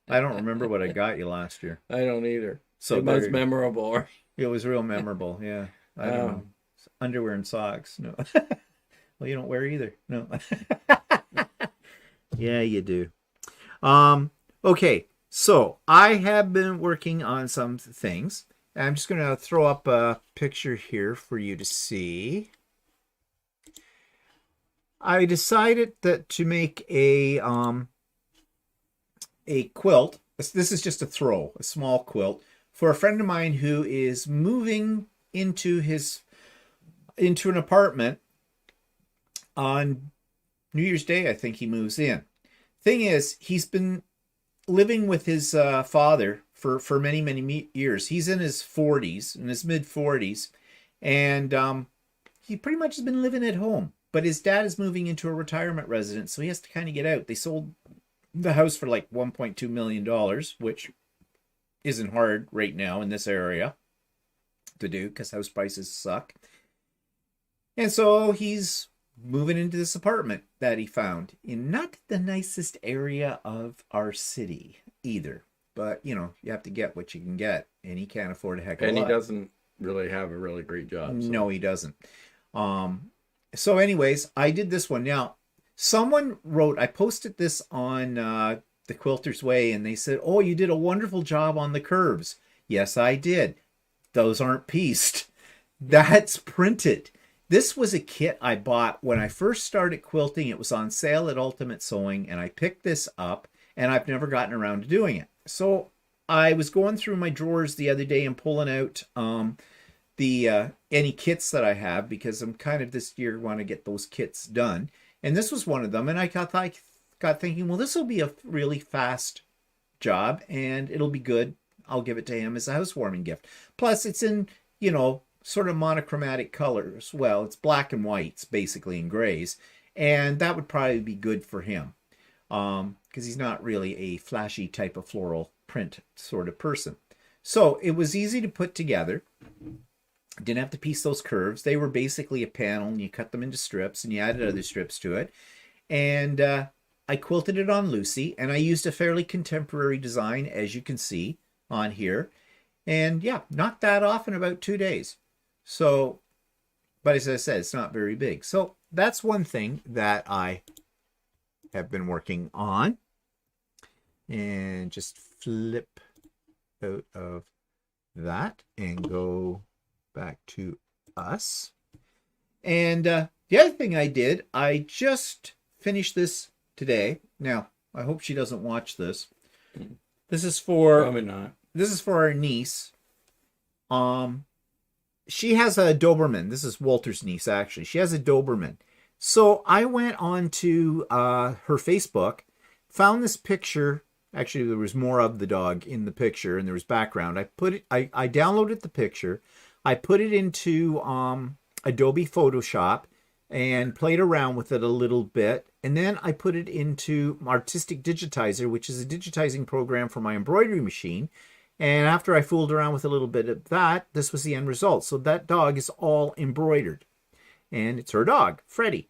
I don't remember what I got you last year. I don't either. So it was memorable. It was real memorable. Yeah, I don't know. Underwear and socks. No. Well, you don't wear either. No. Yeah, you do. Okay, so I have been working on some things. I'm just going to throw up a picture here for you to see. I decided that to make a quilt. This is just a small quilt for a friend of mine who is moving into an apartment on New Year's Day. I think he moves in. Thing is, he's been living with his father for many years. He's in his 40s, in his mid 40s, and he pretty much has been living at home. But his dad is moving into a retirement residence, so he has to kind of get out. They sold the house for like $1.2 million, which isn't hard right now in this area to do because house prices suck. And so he's moving into this apartment that he found in not the nicest area of our city either. But, you have to get what you can get, and he can't afford a heck of a lot. And he doesn't really have a really great job. So. No, he doesn't. So anyways, I did this one. Now, someone wrote, I posted this on the Quilter's Way, and they said, oh, you did a wonderful job on the curves. Yes, I did. Those aren't pieced. That's printed. This was a kit I bought when I first started quilting. It was on sale at Ultimate Sewing, and I picked this up, and I've never gotten around to doing it. So I was going through my drawers the other day and pulling out any kits that I have, because I'm kind of this year want to get those kits done. And this was one of them, and I got thinking, well, this will be a really fast job, and it'll be good. I'll give it to him as a housewarming gift. Plus, it's in, sort of monochromatic colors. Well, it's black and whites, basically, and grays. And that would probably be good for him. Because he's not really a flashy type of floral print sort of person. So it was easy to put together. Didn't have to piece those curves. They were basically a panel, and you cut them into strips, and you added other strips to it. And I quilted it on Lucy, and I used a fairly contemporary design, as you can see on here. And yeah, knocked that off in about 2 days. So, but as I said, it's not very big. So that's one thing that I have been working on. And just flip out of that and go back to us. And the other thing I did, I just finished this today. Now, I hope she doesn't watch this. This is for probably not. This is for our niece. She has a Doberman. This is Walter's niece, actually. She has a Doberman. So I went on to her Facebook, found this picture. Actually, there was more of the dog in the picture, and there was background. I downloaded the picture. I put it into Adobe Photoshop and played around with it a little bit. And then I put it into Artistic Digitizer, which is a digitizing program for my embroidery machine. And after I fooled around with a little bit of that, this was the end result. So that dog is all embroidered. And it's her dog, Freddie.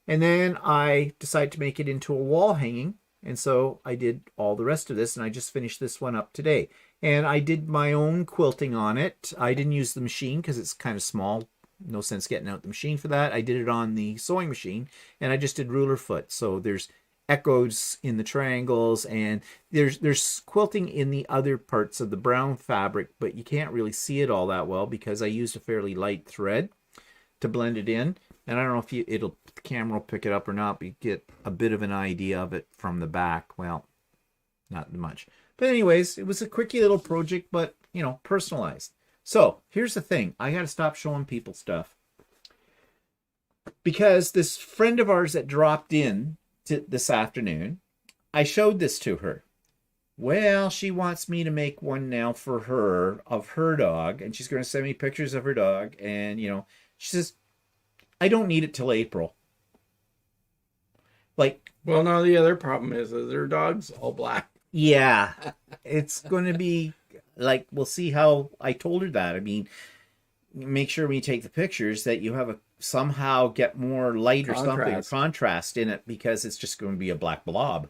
And then I decided to make it into a wall hanging. And so I did all the rest of this, and I just finished this one up today. And I did my own quilting on it. I didn't use the machine because it's kind of small. No sense getting out the machine for that. I did it on the sewing machine, and I just did ruler foot. So there's echoes in the triangles, and there's quilting in the other parts of the brown fabric, but you can't really see it all that well because I used a fairly light thread to blend it in. And I don't know if the camera will pick it up or not, but you get a bit of an idea of it from the back. Well, not much. But anyways, it was a quickie little project, but, personalized. So here's the thing. I got to stop showing people stuff. Because this friend of ours that dropped in this afternoon, I showed this to her. Well, she wants me to make one now for her of her dog. And she's going to send me pictures of her dog. And, she says, I don't need it till April. Well, no, the other problem is their dog's all black. Yeah, it's going to be we'll see how I told her that. I mean, make sure when you take the pictures that you have somehow get more light or something, or contrast in it, because it's just going to be a black blob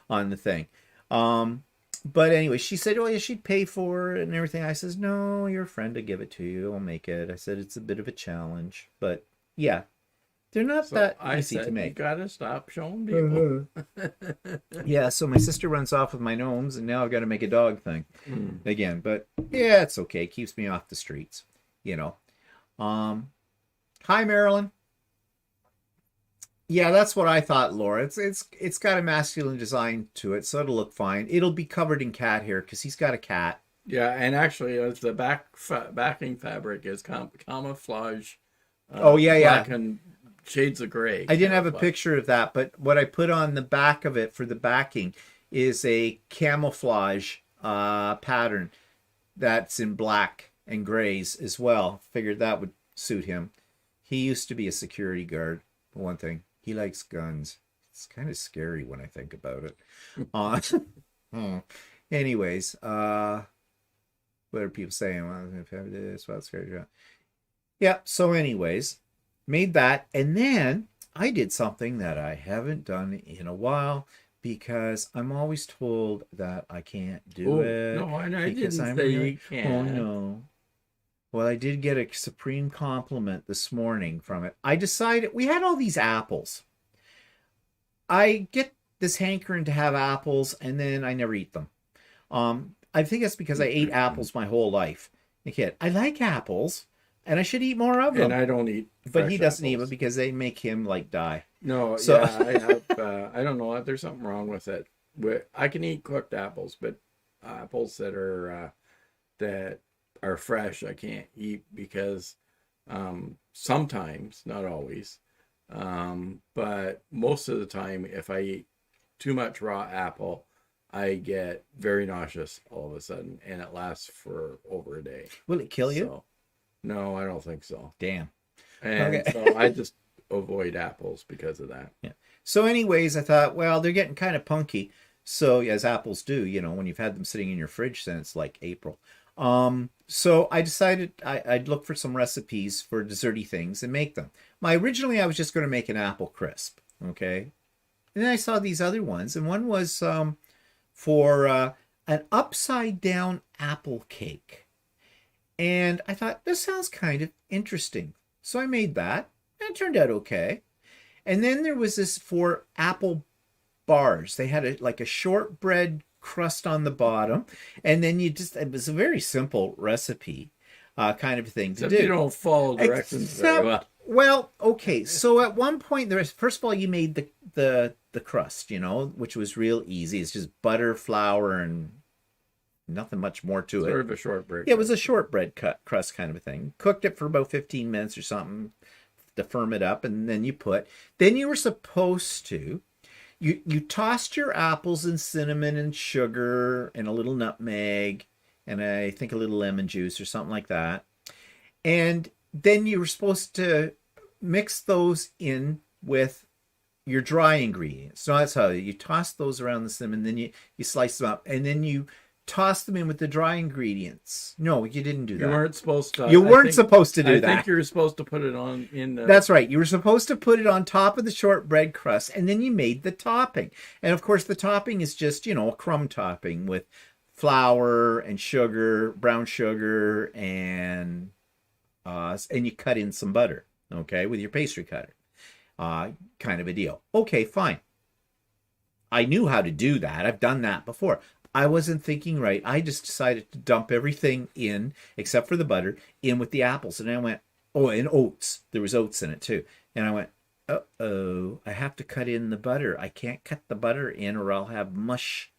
on the thing. But anyway, she said, oh, yeah, she'd pay for it and everything. I says, no, your friend will give it to you. I'll make it. I said, it's a bit of a challenge. But, yeah, they're not that easy to make. You got to stop showing people. Yeah, so my sister runs off with my gnomes, and now I've got to make a dog thing again. But, yeah, it's okay. It keeps me off the streets, Hi, Marilyn. Yeah, that's what I thought, Laura. It's got a masculine design to it, so it'll look fine. It'll be covered in cat hair because he's got a cat. Yeah, and actually, the backing fabric is camouflage. Black and shades of gray. I didn't have a picture of that, but what I put on the back of it for the backing is a camouflage pattern that's in black and grays as well. Figured that would suit him. He used to be a security guard, for one thing. He likes guns. It's kind of scary when I think about it. Anyways, what are people saying? Well, if I have this, well, scary. Yeah, so anyways, made that. And then I did something that I haven't done in a while because I'm always told that I can't do it. No, I didn't say you can't. Oh, no. Well, I did get a supreme compliment this morning from it. I decided, we had all these apples. I get this hankering to have apples, and then I never eat them. I think it's because I ate apples my whole life. Kid, I like apples, and I should eat more of them. And I don't eat but he doesn't eat them because they make him die. No, so yeah, I don't know. There's something wrong with it. I can eat cooked apples, but apples that are fresh, I can't eat because sometimes, not always, but most of the time, if I eat too much raw apple, I get very nauseous all of a sudden, and it lasts for over a day. Will it kill you? So, no, I don't think so. Damn. And okay. So I just avoid apples because of that. Yeah. So anyways, I thought, well, they're getting kind of punky. So as apples do, when you've had them sitting in your fridge since like April. So I decided I'd look for some recipes for desserty things and make them. Originally, I was just going to make an apple crisp. Okay. And then I saw these other ones, and one was for an upside down apple cake. And I thought, this sounds kind of interesting. So I made that, and it turned out okay. And then there was this for apple bars. They had a shortbread crust on the bottom, and then it was a very simple recipe kind of thing to do. You don't follow directions very well. Well, okay. So at one point, first of all, you made the crust, which was real easy. It's just butter, flour, and nothing much more to it. Sort of a shortbread. Yeah, it was a shortbread crust kind of a thing. Cooked it for about 15 minutes or something to firm it up, and then you were supposed to, you tossed your apples and cinnamon and sugar and a little nutmeg and I think a little lemon juice or something like that. And then you were supposed to mix those in with your dry ingredients. So that's how you toss those around the cinnamon, then you slice them up, and then you toss them in with the dry ingredients. No, you didn't do that. You weren't supposed to. You weren't supposed to do that. I think you were supposed to put it on in the... That's right. You were supposed to put it on top of the shortbread crust, and then you made the topping. And of course, the topping is just, a crumb topping with flour and sugar, brown sugar, and you cut in some butter, okay, with your pastry cutter. Kind of a deal. Okay, fine. I knew how to do that. I've done that before. I wasn't thinking right. I just decided to dump everything in, except for the butter, in with the apples. And I went, oh, and oats. There was oats in it too. And I went, uh-oh, I have to cut in the butter. I can't cut the butter in or I'll have mush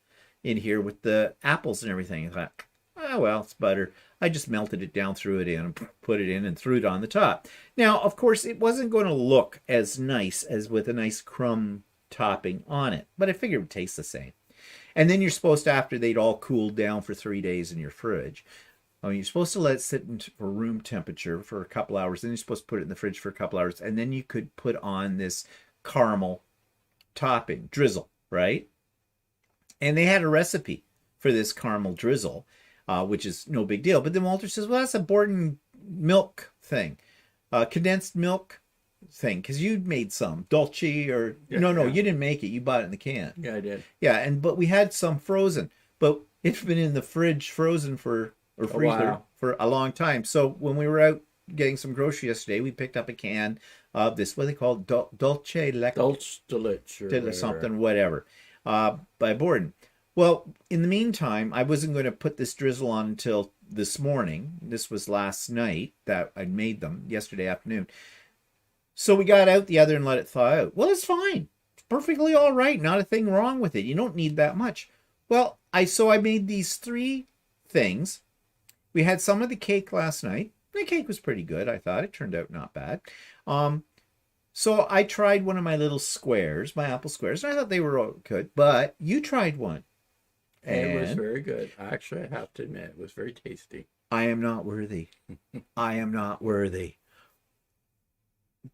in here with the apples and everything. I thought, oh, well, it's butter. I just melted it down, threw it in, and put it in and threw it on the top. Now, of course, it wasn't going to look as nice as with a nice crumb topping on it, but I figured it would taste the same. And then you're supposed to, after they'd all cooled down for 3 days in your fridge, you're supposed to let it sit for room temperature for a couple hours. Then you're supposed to put it in the fridge for a couple hours. And then you could put on this caramel topping, drizzle, right? And they had a recipe for this caramel drizzle, which is no big deal. But then Walter says, well, that's a Borden milk thing, condensed milk thing, because you'd made some Dolce or no, you didn't make it. You bought it in the can. Yeah, I did. Yeah, but we had some frozen, but it's been in the fridge frozen freezer for a long time. So when we were out getting some groceries yesterday, we picked up a can of this, what they call Dolce Delich, something, whatever, by Borden. Well, in the meantime, I wasn't going to put this drizzle on until this morning. This was last night that I made them, yesterday afternoon. So we got out the other and let it thaw out. Well, it's fine. It's perfectly all right. Not a thing wrong with it. You don't need that much. Well, I made these 3 things. We had some of the cake last night. The cake was pretty good, I thought. It turned out not bad. So I tried one of my little squares, my apple squares, and I thought they were good. But you tried one. And it was very good. Actually, I have to admit, it was very tasty. I am not worthy. I am not worthy.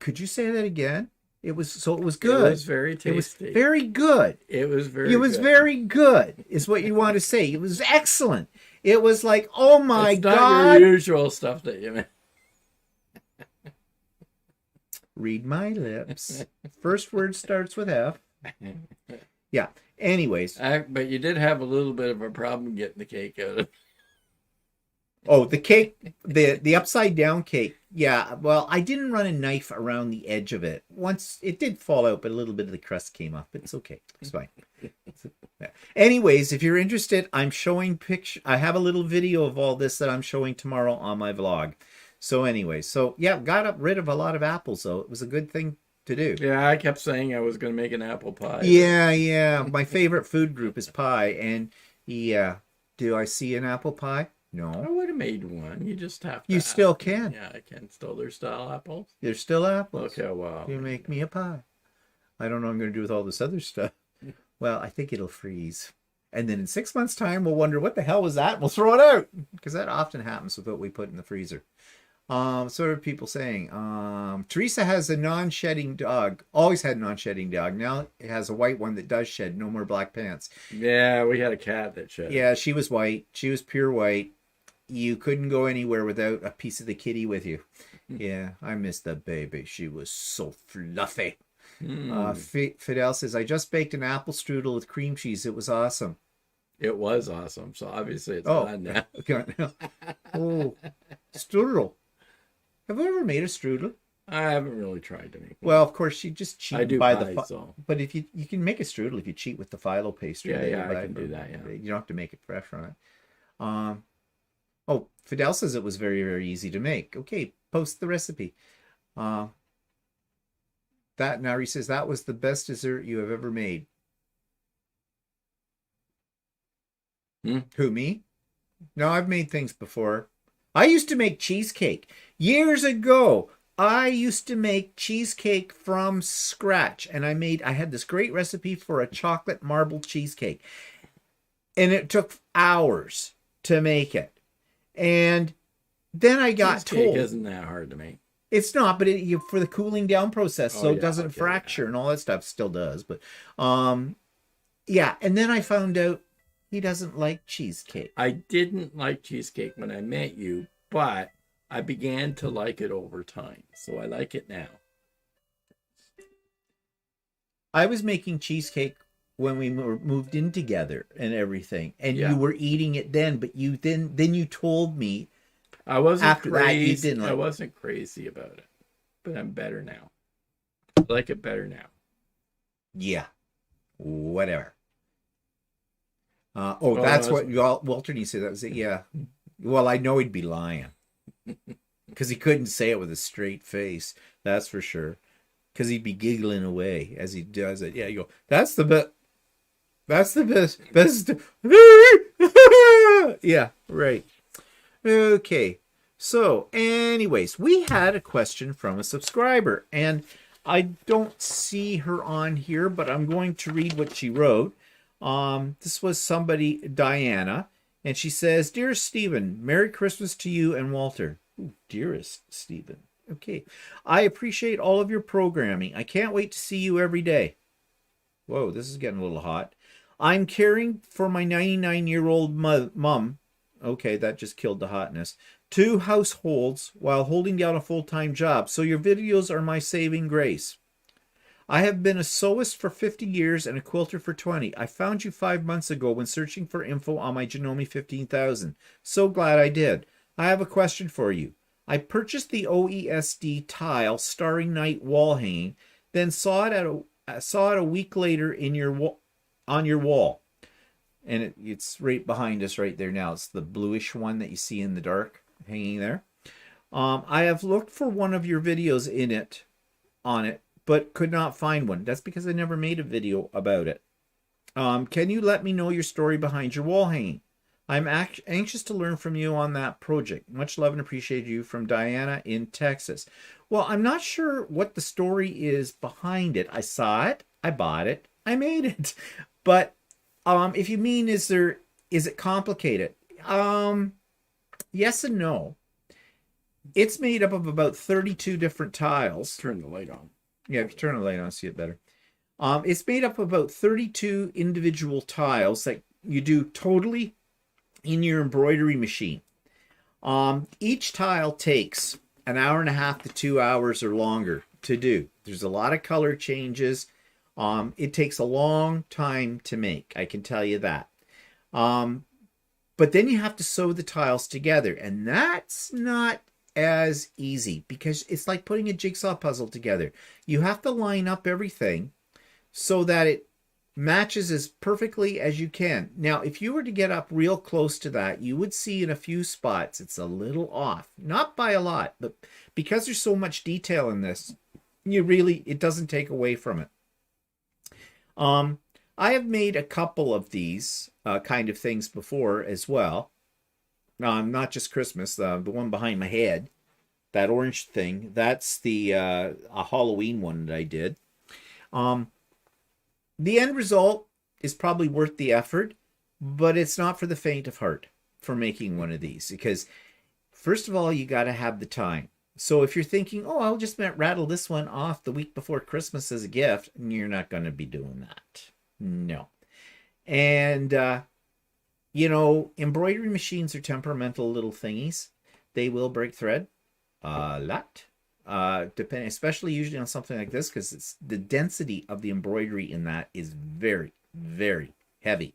Could you say that again? It was good. It was very tasty. It was very good. It was very good, is what you want to say. It was excellent. It was like, oh my God. It's not your usual stuff that you make. Read my lips. First word starts with F. Yeah. Anyways. But you did have a little bit of a problem getting the cake out of. Oh, the cake, the upside down cake. Yeah, well, I didn't run a knife around the edge of it. Once it did fall out, but a little bit of the crust came off. But it's okay. It's fine. Anyways, if you're interested, I'm showing picture. I have a little video of all this that I'm showing tomorrow on my vlog. So anyways, got rid of a lot of apples, though. It was a good thing to do. Yeah, I kept saying I was going to make an apple pie. Yeah. My favorite food group is pie. And yeah, do I see an apple pie? No. I would have made one. You just have to. You still can. Yeah, I can still. There's still apples. There's still apples. Okay, well. You make me a pie. I don't know what I'm going to do with all this other stuff. Well, I think it'll freeze. And then in 6 months' time, we'll wonder what the hell was that? And we'll throw it out. Because that often happens with what we put in the freezer. So are people saying. Teresa has a non-shedding dog. Always had a non-shedding dog. Now it has a white one that does shed. No more black pants. Yeah, we had a cat that shed. Yeah, she was white. She was pure white. You couldn't go anywhere without a piece of the kitty with you. Yeah, I miss the baby. She was so fluffy. Fidel says, I just baked an apple strudel with cream cheese. It was awesome. It was awesome. So obviously it's gone now. Oh, strudel. Have you ever made a strudel? I haven't really tried to make one. Well, of course, you just cheat. I do by pies, But if you can make a strudel if you cheat with the phyllo pastry. Yeah, I can do that, yeah. You don't have to make it fresh on it. Oh, Fidel says it was very, very easy to make. Okay, post the recipe. He says that was the best dessert you have ever made. Who, me? No, I've made things before. I used to make cheesecake. Years ago, I used to make cheesecake from scratch. And I had this great recipe for a chocolate marble cheesecake. And it took hours to make it. And then I got told. Cheesecake isn't that hard to make. It's not, but for the cooling down process, so it doesn't fracture and all that stuff. Still does, but yeah. And then I found out, He doesn't like cheesecake. I didn't like cheesecake when I met you, but I began to like it over time. So I like it now. I was making cheesecake when we moved in together and everything, and Yeah. you were eating it then, but you then you told me I wasn't after that you crazy. didn't like I it. wasn't crazy about it, but I'm better now. I like it better now. Yeah, whatever. Oh, That's no, what Walter needs to say. That was it. Yeah. Well, I know he'd be lying because he couldn't say it with a straight face. That's for sure. Because he'd be giggling away as he does it. Yeah, you go. That's the best. That's the best. Best. Yeah. Right. Okay. So, anyways, we had a question from a subscriber, and I don't see her on here, but I'm going to read what she wrote. This was somebody, Diana, and she says, "Dear Stephen, Merry Christmas to you and Walter." Ooh, dearest Stephen. Okay. "I appreciate all of your programming. I can't wait to see you every day." Whoa, this is getting a little hot. "I'm caring for my 99-year-old mum. Okay, that just killed the hotness. 2 households while holding down a full-time job. So your videos are my saving grace. I have been a sewist for 50 years and a quilter for 20. I found you 5 months ago when searching for info on my Janome 15,000. So glad I did. I have a question for you. I purchased the OESD tile Starry Night wall hanging, then saw it a week later in on your wall. And it's right behind us right there now. It's the bluish one that you see in the dark hanging there. I have looked for one of your videos on it, but could not find one. That's because I never made a video about it. Can you let me know your story behind your wall hanging? I'm anxious to learn from you on that project. Much love and appreciate you, from Diana in Texas." Well, I'm not sure what the story is behind it. I saw it, I bought it, I made it. But if you mean, is it complicated? Yes and no. It's made up of about 32 different tiles. Turn the light on. Yeah, if you turn the light on, see it better. It's made up of about 32 individual tiles that you do totally in your embroidery machine. Each tile takes an hour and a half to 2 hours or longer to do. There's a lot of color changes. It takes a long time to make, I can tell you that. But then you have to sew the tiles together, and that's not as easy because it's like putting a jigsaw puzzle together. You have to line up everything so that it matches as perfectly as you can. Now, if you were to get up real close to that, you would see in a few spots it's a little off. Not by a lot, but because there's so much detail in this, it doesn't take away from it. I have made a couple of these kind of things before as well. Not just Christmas, the one behind my head, that orange thing, that's a Halloween one that I did. The end result is probably worth the effort, but it's not for the faint of heart for making one of these, because first of all, you got to have the time. So if you're thinking, oh, I'll just rattle this one off the week before Christmas as a gift, you're not going to be doing that. No. And, embroidery machines are temperamental little thingies. They will break thread a lot. Depending, especially usually on something like this, because it's the density of the embroidery in that is very, very heavy.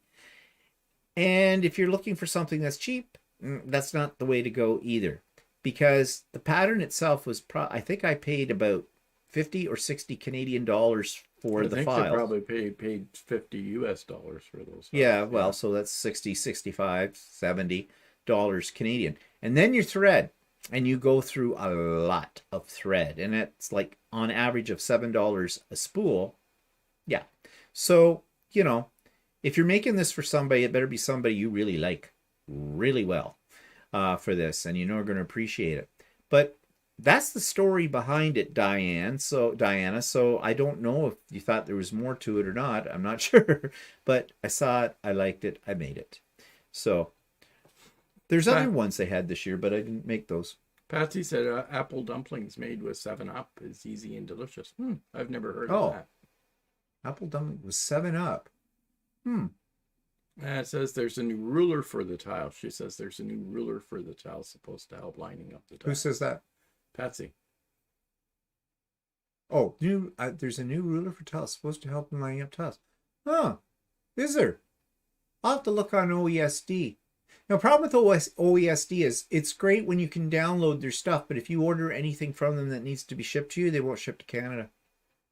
And if you're looking for something that's cheap, that's not the way to go either, because the pattern itself was I think I paid about 50 or 60 Canadian dollars for the files. I probably paid $50 US for those files. Yeah, well, so that's 60, 65, $70 Canadian. And then your thread. And you go through a lot of thread, and it's like on average of $7 a spool. Yeah. So, if you're making this for somebody, it better be somebody you really like really well for this, and are going to appreciate it. But that's the story behind it, Diana. So I don't know if you thought there was more to it or not. I'm not sure. But I saw it, I liked it, I made it. So there's other ones they had this year, but I didn't make those. Patsy said apple dumplings made with 7-Up is easy and delicious. I've never heard of that. Apple dumpling with 7-Up. It says there's a new ruler for the tile. She says there's a new ruler for the tile supposed to help lining up the tile. Who says that? Patsy. Oh, there's a new ruler for tiles supposed to help in lining up tiles. Huh? Is there? I'll have to look on OESD. Now, problem with OESD is it's great when you can download their stuff, but if you order anything from them that needs to be shipped to you, they won't ship to Canada.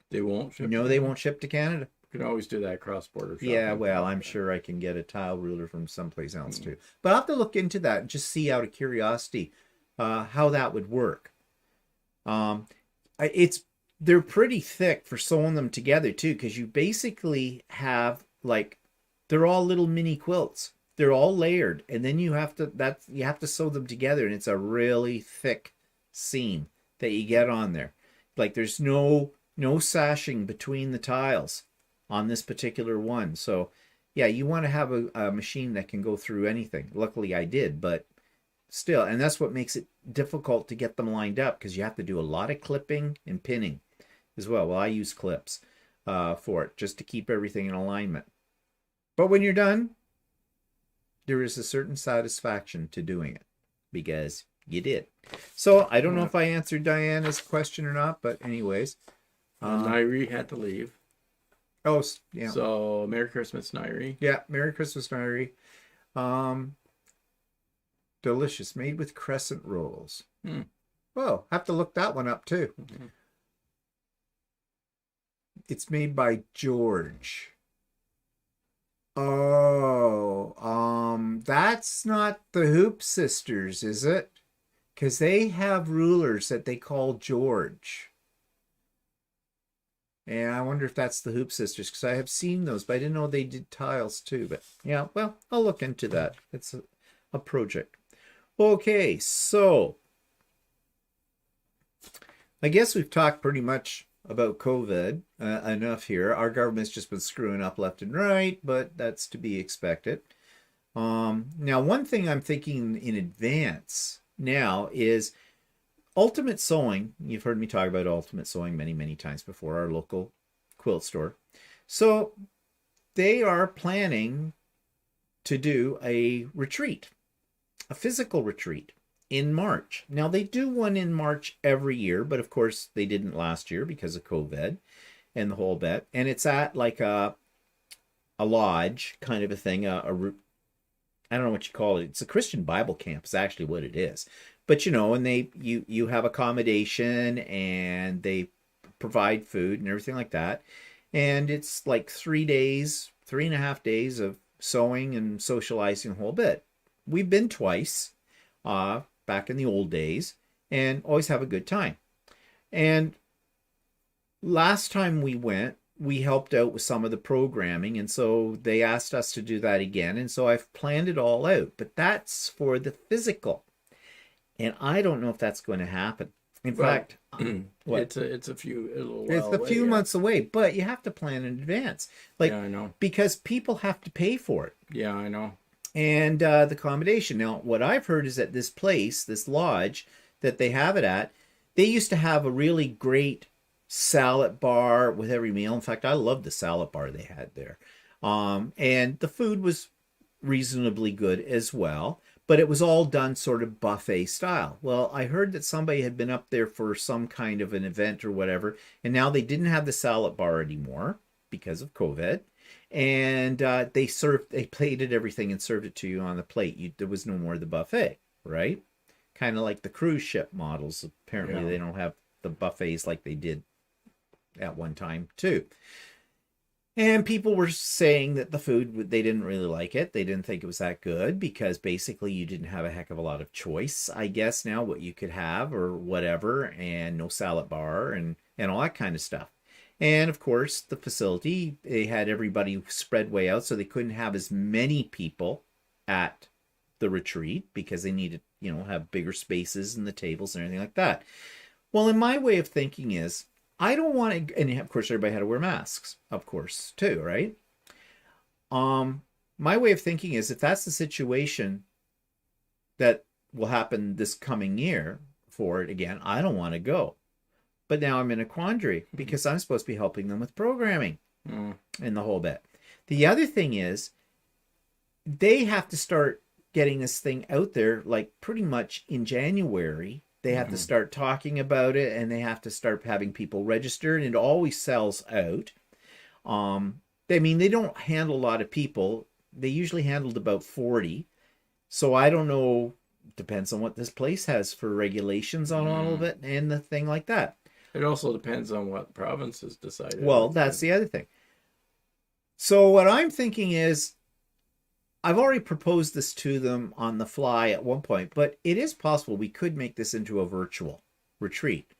They won't ship? No, they won't ship to Canada. You can always do that cross-border shopping. Yeah, well, I'm sure I can get a tile ruler from someplace else too. But I'll have to look into that and just see out of curiosity how that would work. They're pretty thick for sewing them together too, because you basically have they're all little mini quilts. They're all layered, and then you have to sew them together, and it's a really thick seam that you get on there. Like there's no sashing between the tiles on this particular one. So yeah, you want to have a machine that can go through anything. Luckily I did, but still, and that's what makes it difficult to get them lined up, because you have to do a lot of clipping and pinning as well. Well, I use clips for it just to keep everything in alignment. But when you're done, there is a certain satisfaction to doing it because you did. So I don't know if I answered Diana's question or not, but anyways. Nairi had to leave. Oh, yeah. So Merry Christmas, Nairi. Yeah, Merry Christmas, Nairi. Delicious, made with crescent rolls. Oh, have to look that one up too. It's made by George. Oh, that's not the Hoop Sisters, is it? Because they have rulers that they call George. And I wonder if that's the Hoop Sisters, because I have seen those, but I didn't know they did tiles too. But yeah, well, I'll look into that. It's a project. Okay, so I guess we've talked pretty much about COVID enough here. Our government's just been screwing up left and right, but that's to be expected. Now, one thing I'm thinking in advance now is Ultimate Sewing. You've heard me talk about Ultimate Sewing many, many times before, our local quilt store. So they are planning to do a retreat, a physical retreat in March. Now, they do one in March every year, but of course they didn't last year because of COVID and the whole bit. And it's at like a lodge kind of a thing, I don't know what you call it. It's a Christian Bible camp is actually what it is. But and you have accommodation and they provide food and everything like that. And it's like 3.5 days of sewing and socializing a whole bit. We've been twice back in the old days and always have a good time. And last time we went, we helped out with some of the programming, and so they asked us to do that again, and so I've planned it all out, but that's for the physical, and I don't know if that's going to happen. In fact, it's a few months away, but you have to plan in advance, yeah, I know, because people have to pay for it. Yeah, I know. And the accommodation. Now, what I've heard is that this place, this lodge that they have it at, they used to have a really great salad bar with every meal. In fact, I loved the salad bar they had there. And the food was reasonably good as well, but it was all done sort of buffet style. Well, I heard that somebody had been up there for some kind of an event or whatever, and now they didn't have the salad bar anymore because of COVID. And they plated everything and served it to you on the plate. There was no more of the buffet, right? Kind of like the cruise ship models. Apparently, They don't have the buffets like they did at one time too. And people were saying that the food, they didn't really like it. They didn't think it was that good because basically you didn't have a heck of a lot of choice, I guess, now what you could have or whatever, and no salad bar and all that kind of stuff. And of course, the facility, they had everybody spread way out, so they couldn't have as many people at the retreat because they needed, have bigger spaces and the tables and everything like that. Well, in my way of thinking is, I don't want to, and of course everybody had to wear masks, of course, too, right? My way of thinking is, if that's the situation that will happen this coming year for it again, I don't want to go. But now I'm in a quandary because I'm supposed to be helping them with programming and the whole bit. The other thing is, they have to start getting this thing out there like pretty much in January. They have to start talking about it, and they have to start having people register, and it always sells out. I mean, they don't handle a lot of people. They usually handled about 40. So I don't know, depends on what this place has for regulations on all of it and the thing like that. It also depends on what province has decided. Well, that's the other thing. So what I'm thinking is, I've already proposed this to them on the fly at one point, but it is possible we could make this into a virtual retreat.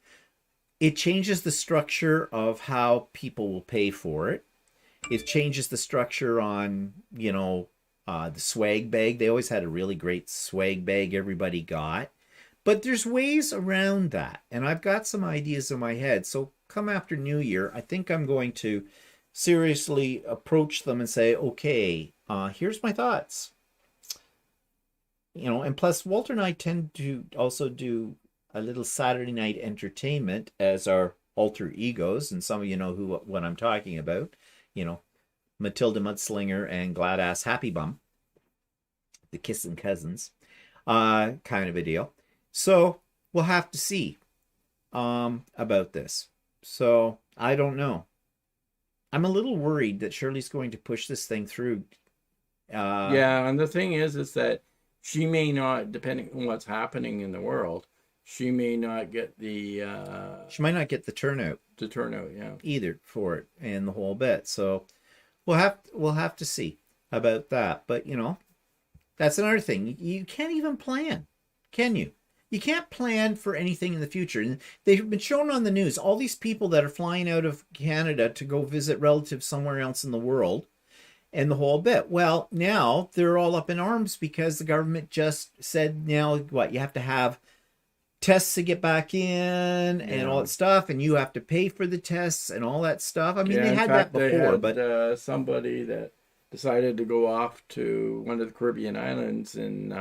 It changes the structure of how people will pay for it. It changes the structure on, the swag bag. They always had a really great swag bag everybody got. But there's ways around that. And I've got some ideas in my head. So come after New Year, I think I'm going to seriously approach them and say, okay, here's my thoughts. And plus Walter and I tend to also do a little Saturday night entertainment as our alter egos. And some of you know what I'm talking about. Matilda Mudslinger and Gladass Happy Bum, the kissing cousins, kind of a deal. So we'll have to see about this. So I don't know. I'm a little worried that Shirley's going to push this thing through. Yeah, and the thing is that she may not, depending on what's happening in the world, she may not get the... she might not get the turnout. The turnout, yeah. Either for it and the whole bit. So we'll have to see about that. But, that's another thing. You can't even plan, can you? You can't plan for anything in the future. And they've been shown on the news, all these people that are flying out of Canada to go visit relatives somewhere else in the world and the whole bit. Well, now they're all up in arms because the government just said, now, you have to have tests to get back in and all that stuff, and you have to pay for the tests and all that stuff. I mean, they had that before, but somebody that decided to go off to one of the Caribbean islands in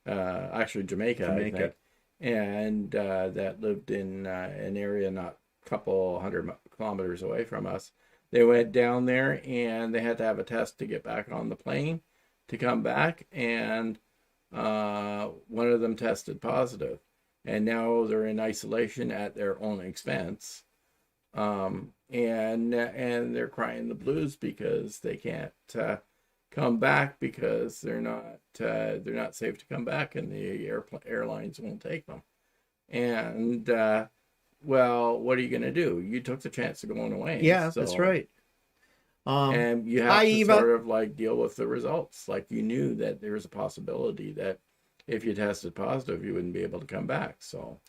actually Jamaica, I think, and that lived in an area not a couple 100 kilometers away from us. They went down there and they had to have a test to get back on the plane to come back, and one of them tested positive. And now they're in isolation at their own expense, and they're crying the blues because they can't come back because they're not safe to come back, and the airlines won't take them. And well, what are you going to do? You took the chance of going away. Yeah, so, that's right. And you have to sort of like deal with the results. Like, you knew that there was a possibility that if you tested positive, you wouldn't be able to come back. So,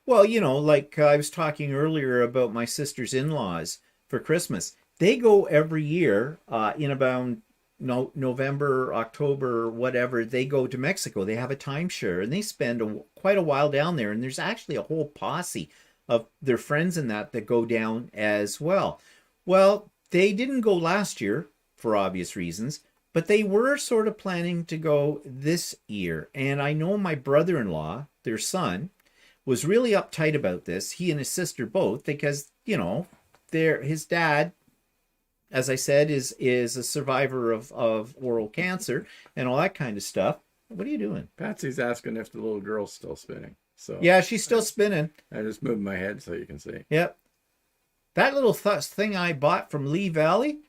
well, like I was talking earlier about my sister's in-laws for Christmas. They go every year in about November, October, whatever. They go to Mexico. They have a timeshare, and they spend quite a while down there. And there's actually a whole posse of their friends in that go down as well. Well, they didn't go last year for obvious reasons, but they were sort of planning to go this year. And I know my brother-in-law, their son, was really uptight about this. He and his sister both, because, his dad, as I said, is a survivor of oral cancer and all that kind of stuff. What are you doing? Patsy's asking if the little girl's still spinning. So yeah, she's still spinning. I just moved my head so you can see. Yep. That little thing I bought from Lee Valley,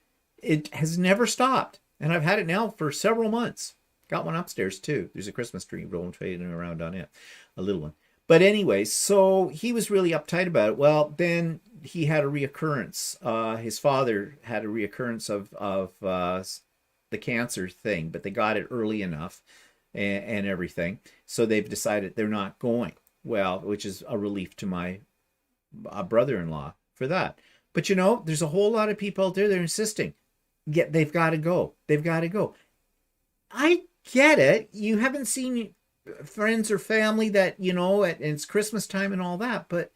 it has never stopped. And I've had it now for several months. Got one upstairs too. There's a Christmas tree rolling fading around on it. A little one. But anyways, so he was really uptight about it. Well, then he had a reoccurrence. His father had a reoccurrence of the cancer thing, but they got it early enough and everything. So they've decided they're not going. Well, which is a relief to my brother-in-law for that. But there's a whole lot of people out there that are insisting. They've got to go. They've got to go. I get it. You haven't seen friends or family that, it's Christmas time and all that, but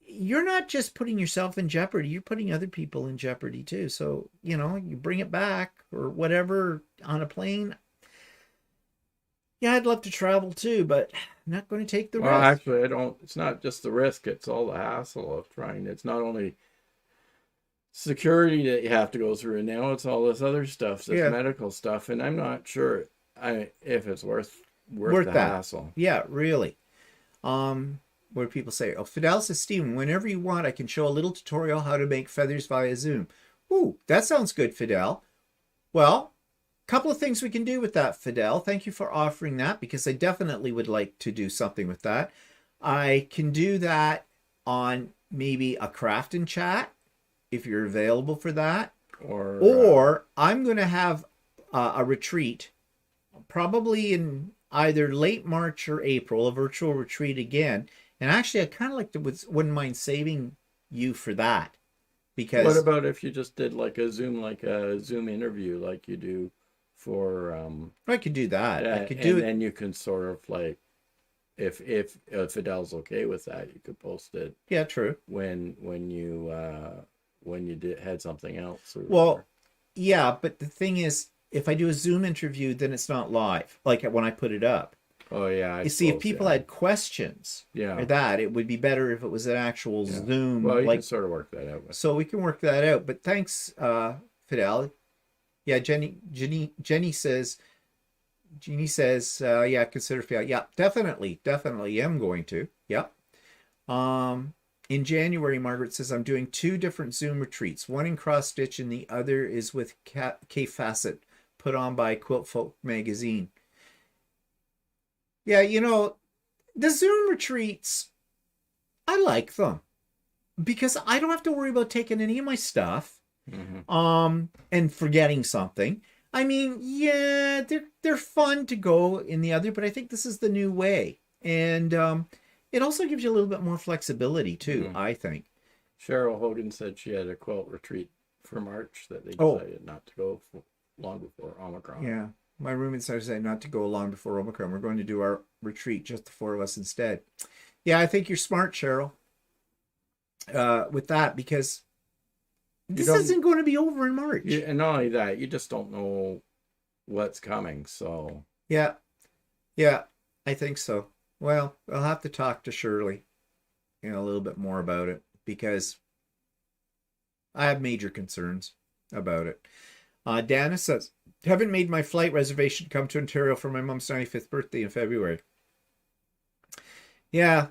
you're not just putting yourself in jeopardy. You're putting other people in jeopardy too. So, you bring it back or whatever on a plane. Yeah, I'd love to travel too, but I'm not going to take the risk. Well, actually, it's not just the risk. It's all the hassle of trying. It's not only security that you have to go through, and now it's all this other stuff, this Yeah. medical stuff, and I'm not sure if it's worth Worth the that. hassle. Yeah, really. Where people say, oh, Fidel says, Steven, whenever you want, I can show a little tutorial how to make feathers via Zoom. Ooh, that sounds good, Fidel. Well, a couple of things we can do with that, Fidel. Thank you for offering that, because I definitely would like to do something with that. I can do that on maybe a craft and chat, if you're available for that. Or I'm going to have a retreat, probably in either late March or April, a virtual retreat again. And actually, I kind of wouldn't mind saving you for that, because what about if you just did like a Zoom interview like you do for I could do that. I could and do it. then you can sort of like, if Fidel's okay with that, you could post it. Yeah, true. When you had something else. Or Well, whatever. yeah, but the thing is, if I do a Zoom interview, then it's not live, like when I put it up. Oh yeah. You see, if people had questions Yeah. or that, it would be better if it was an actual Zoom. Well, you can sort of work that out. So we can work that out. But thanks, Fidel. Yeah, Jeannie says, yeah, consider Fidel. Yeah, definitely, am going to. Yep. In January, Margaret says, I'm doing 2 different Zoom retreats. One in cross stitch and the other is with K Facet, put on by Quilt Folk magazine. Yeah, the Zoom retreats, I like them because I don't have to worry about taking any of my stuff, and forgetting something. I mean, yeah, they're fun to go in the other, but I think this is the new way. And it also gives you a little bit more flexibility too, I think. Cheryl Hogan said she had a quilt retreat for March that they decided not to go for long before Omicron. Yeah. My roommate started saying not to go long before Omicron. We're going to do our retreat, just the 4 of us instead. Yeah, I think you're smart, Cheryl, with that, because this isn't going to be over in March. And not only that, you just don't know what's coming. So yeah, I think so. Well, I'll have to talk to Shirley, a little bit more about it, because I have major concerns about it. Dana says, haven't made my flight reservation to come to Ontario for my mom's 95th birthday in February. Yeah,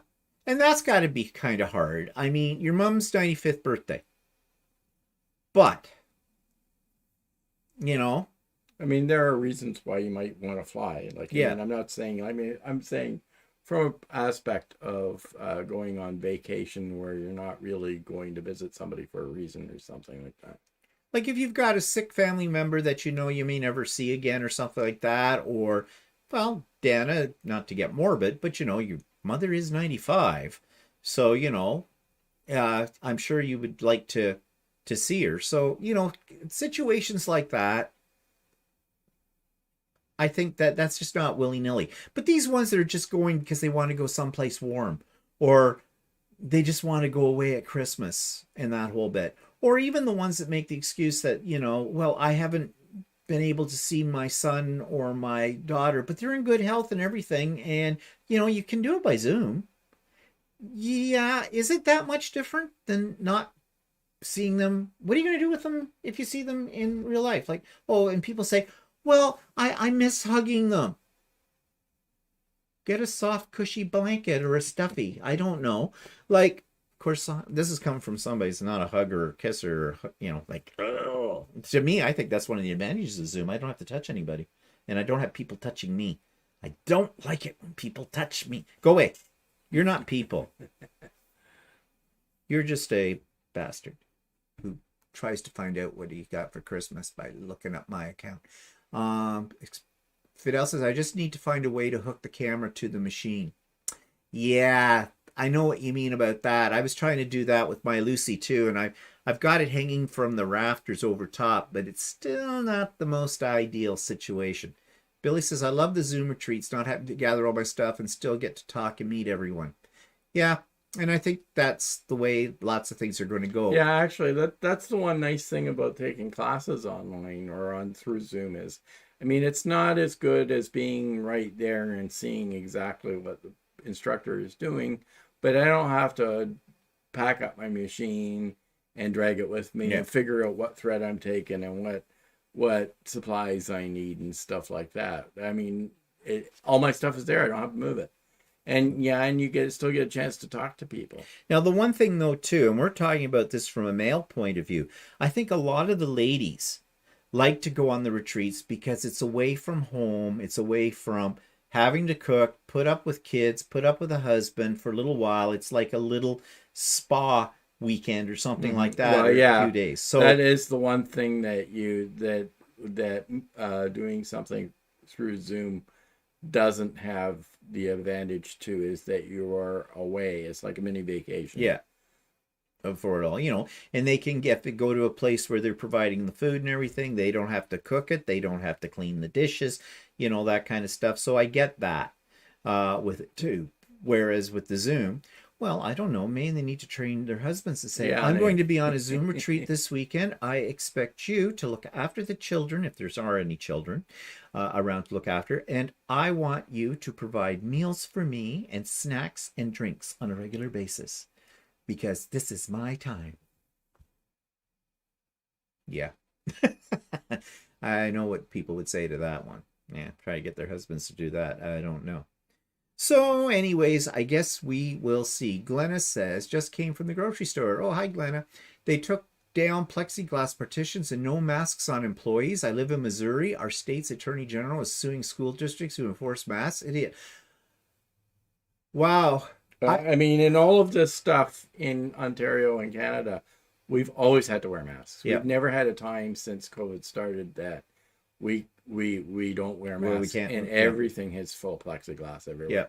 and that's got to be kind of hard. I mean, your mom's 95th birthday. But, I mean, there are reasons why you might want to fly. Like, yeah. And I'm not saying, I'm saying from an aspect of going on vacation where you're not really going to visit somebody for a reason or something like that. Like if you've got a sick family member that you may never see again or something like that, or, well, Dana, not to get morbid, but your mother is 95. So, I'm sure you would like to see her. So, situations like that, I think that's just not willy-nilly. But these ones that are just going because they want to go someplace warm, or they just want to go away at Christmas and that whole bit. Or even the ones that make the excuse that, well, I haven't been able to see my son or my daughter, but they're in good health and everything. And, you can do it by Zoom. Yeah. Is it that much different than not seeing them? What are you going to do with them if you see them in real life? Like, oh, and people say, well, I miss hugging them. Get a soft, cushy blanket or a stuffy. I don't know. Like, of course, this is coming from somebody who's not a hugger or kisser, or, like, oh. To me, I think that's one of the advantages of Zoom. I don't have to touch anybody, and I don't have people touching me. I don't like it when people touch me. Go away. You're not people. You're just a bastard who tries to find out what he got for Christmas by looking up my account. Fidel says, I just need to find a way to hook the camera to the machine. Yeah, I know what you mean about that. I was trying to do that with my Lucy too, and I've got it hanging from the rafters over top, but it's still not the most ideal situation. Billy says, I love the Zoom retreats, not having to gather all my stuff and still get to talk and meet everyone. Yeah, and I think that's the way lots of things are going to go. Yeah, actually, that's the one nice thing about taking classes online or through Zoom is, I mean, it's not as good as being right there and seeing exactly what the instructor is doing, but I don't have to pack up my machine and drag it with me and figure out what thread I'm taking and what supplies I need and stuff like that. I mean, all my stuff is there. I don't have to move it. And yeah, and you still get a chance to talk to people. Now, the one thing though, too, and we're talking about this from a male point of view, I think a lot of the ladies like to go on the retreats because it's away from home. It's away from having to cook, put up with kids, put up with a husband for a little while. It's like a little spa weekend or something like that. Well, yeah, a few days. So that is the one thing that doing something through Zoom doesn't have the advantage to, is that you are away. It's like a mini vacation. Yeah. For it all, and they can get to go to a place where they're providing the food and everything. They don't have to cook it. They don't have to clean the dishes, that kind of stuff. So I get that with it too. Whereas with the Zoom, well, I don't know. Maybe they need to train their husbands to say, I'm going to be on a Zoom retreat this weekend. I expect you to look after the children, if there are any children around to look after. And I want you to provide meals for me and snacks and drinks on a regular basis, because this is my time. Yeah. I know what people would say to that one. Yeah, try to get their husbands to do that. I don't know. So anyways, I guess we will see. Glenna says, just came from the grocery store. Oh, hi, Glenna. They took down plexiglass partitions and no masks on employees. I live in Missouri. Our state's attorney general is suing school districts who enforce masks. Idiot. Wow. I mean, in all of this stuff in Ontario and Canada, we've always had to wear masks. Yeah. We've never had a time since COVID started that we don't wear masks. We can't, and everything has full plexiglass everywhere. Yeah.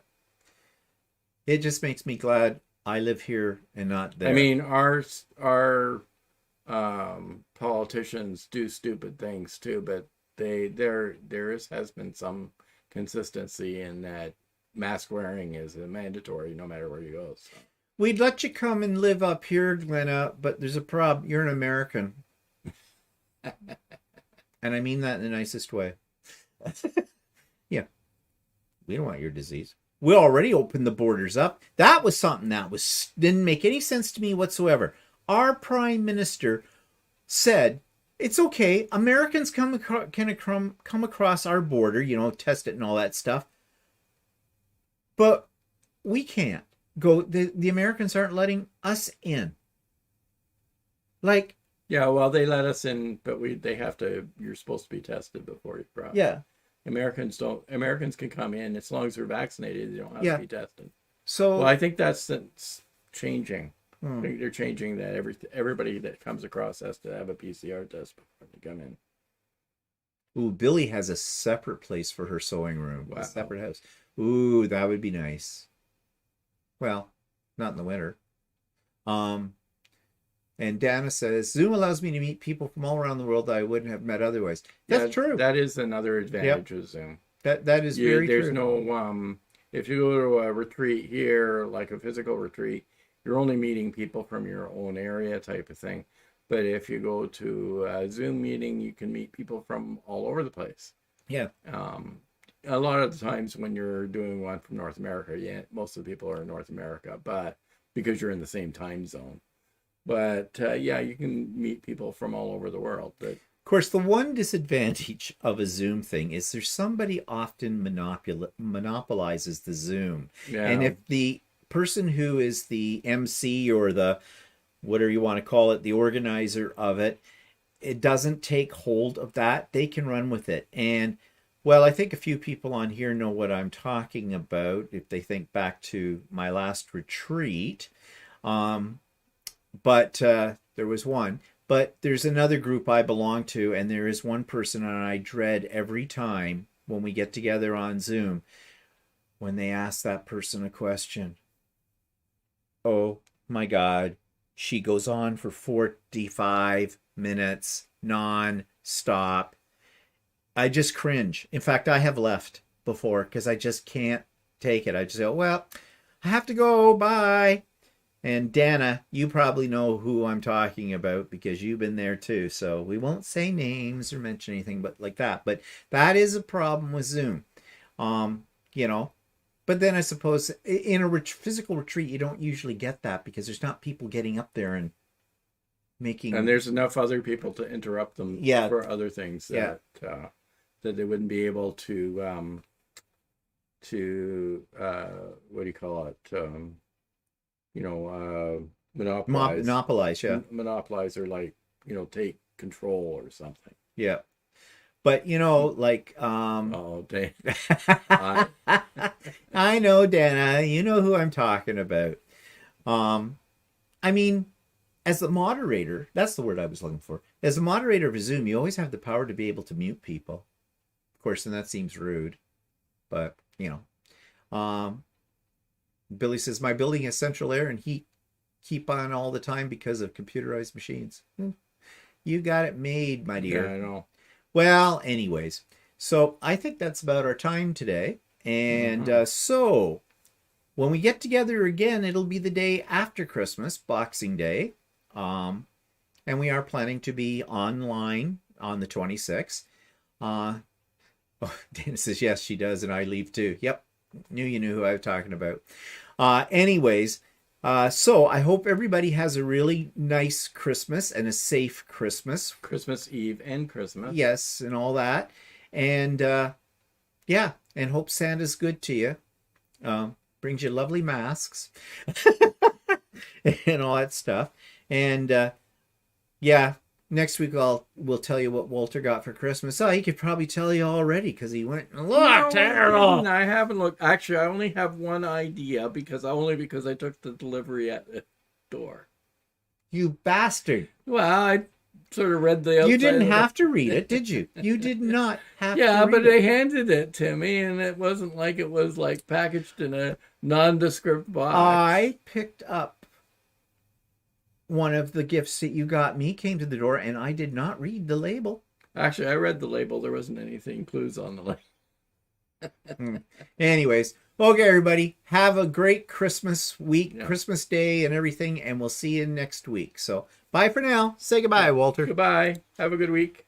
It just makes me glad I live here and not there. I mean, our politicians do stupid things too, but there has been some consistency in that. Mask wearing is mandatory no matter where you go. So. We'd let you come and live up here, Glenna, but there's a problem. You're an American. And I mean that in the nicest way. Yeah. We don't want your disease. We already opened the borders up. That was something that didn't make any sense to me whatsoever. Our prime minister said, it's okay. Americans can come across our border, test it and all that stuff. But we can't go. The Americans aren't letting us in. Like, yeah, well, they let us in, but they have to. You're supposed to be tested before you cross. Yeah, Americans don't. Americans can come in as long as they're vaccinated. They don't have to be tested. So, well, I think that's changing. I think they're changing that. Everybody that comes across has to have a PCR test before they come in. Ooh, Billy has a separate place for her sewing room. Wow. A separate house. Ooh, that would be nice. Well, not in the winter. And Dana says, Zoom allows me to meet people from all around the world that I wouldn't have met otherwise. That's true. That is another advantage of Zoom. That is very true. There's no, if you go to a retreat here, like a physical retreat, you're only meeting people from your own area type of thing. But if you go to a Zoom meeting, you can meet people from all over the place. Yeah. A lot of the times when you're doing one from North America, most of the people are in North America, but because you're in the same time zone. But you can meet people from all over the world. But of course, the one disadvantage of a Zoom thing is there's somebody often monopolizes the Zoom. Yeah. And if the person who is the MC or the, whatever you want to call it, the organizer of it, it doesn't take hold of that, they can run with it. And well, I think a few people on here know what I'm talking about if they think back to my last retreat. But there was one. But there's another group I belong to, and there is one person and I dread every time when we get together on Zoom when they ask that person a question. Oh my God. She goes on for 45 minutes non-stop. I just cringe. In fact, I have left before because I just can't take it. I just go, well, I have to go. Bye. And Dana, you probably know who I'm talking about because you've been there too. So we won't say names or mention anything but like that. But that is a problem with Zoom. But then I suppose in a physical retreat, you don't usually get that because there's not people getting up there and making. And there's enough other people to interrupt them Yeah. for other things that that they wouldn't be able to what do you call it? Monopolize. Monopolize, yeah. Monopolize, or like, take control or something. Yeah. But like Oh, dang. I know, Dana, you know who I'm talking about. I mean, as the moderator, that's the word I was looking for. As a moderator of a Zoom, you always have the power to be able to mute people. Of course, and that seems rude, but Billy says my building has central air and heat keep on all the time because of computerized machines. You got it made, my dear. Yeah, I know. Well, anyways, so I think that's about our time today. And so when we get together again, it'll be the day after Christmas, Boxing Day. And we are planning to be online on the 26th. Oh, Dana says, yes, she does, and I leave too. Yep, knew you knew who I was talking about. Anyways, so I hope everybody has a really nice Christmas and a safe Christmas. Christmas Eve and Christmas. Yes, and all that. And yeah, and hope Santa's good to you. Brings you lovely masks and all that stuff. And yeah, next week we'll tell you what Walter got for Christmas. Oh, he could probably tell you already because he went and looked. No, I haven't looked. Actually, I only have one idea because I took the delivery at the door. You bastard. Well, I sort of read the outside. You didn't have to read it, did you? You did not have to read it. Yeah, but they handed it to me, and it wasn't like it was like packaged in a nondescript box. I picked up one of the gifts that you got me, came to the door, and I did not read the label. Actually, I read the label. There wasn't anything, clues on the label. Anyways, okay, everybody, have a great Christmas week, Yeah. Christmas Day and everything, and we'll see you next week. So bye for now. Say goodbye, Walter. Goodbye. Have a good week.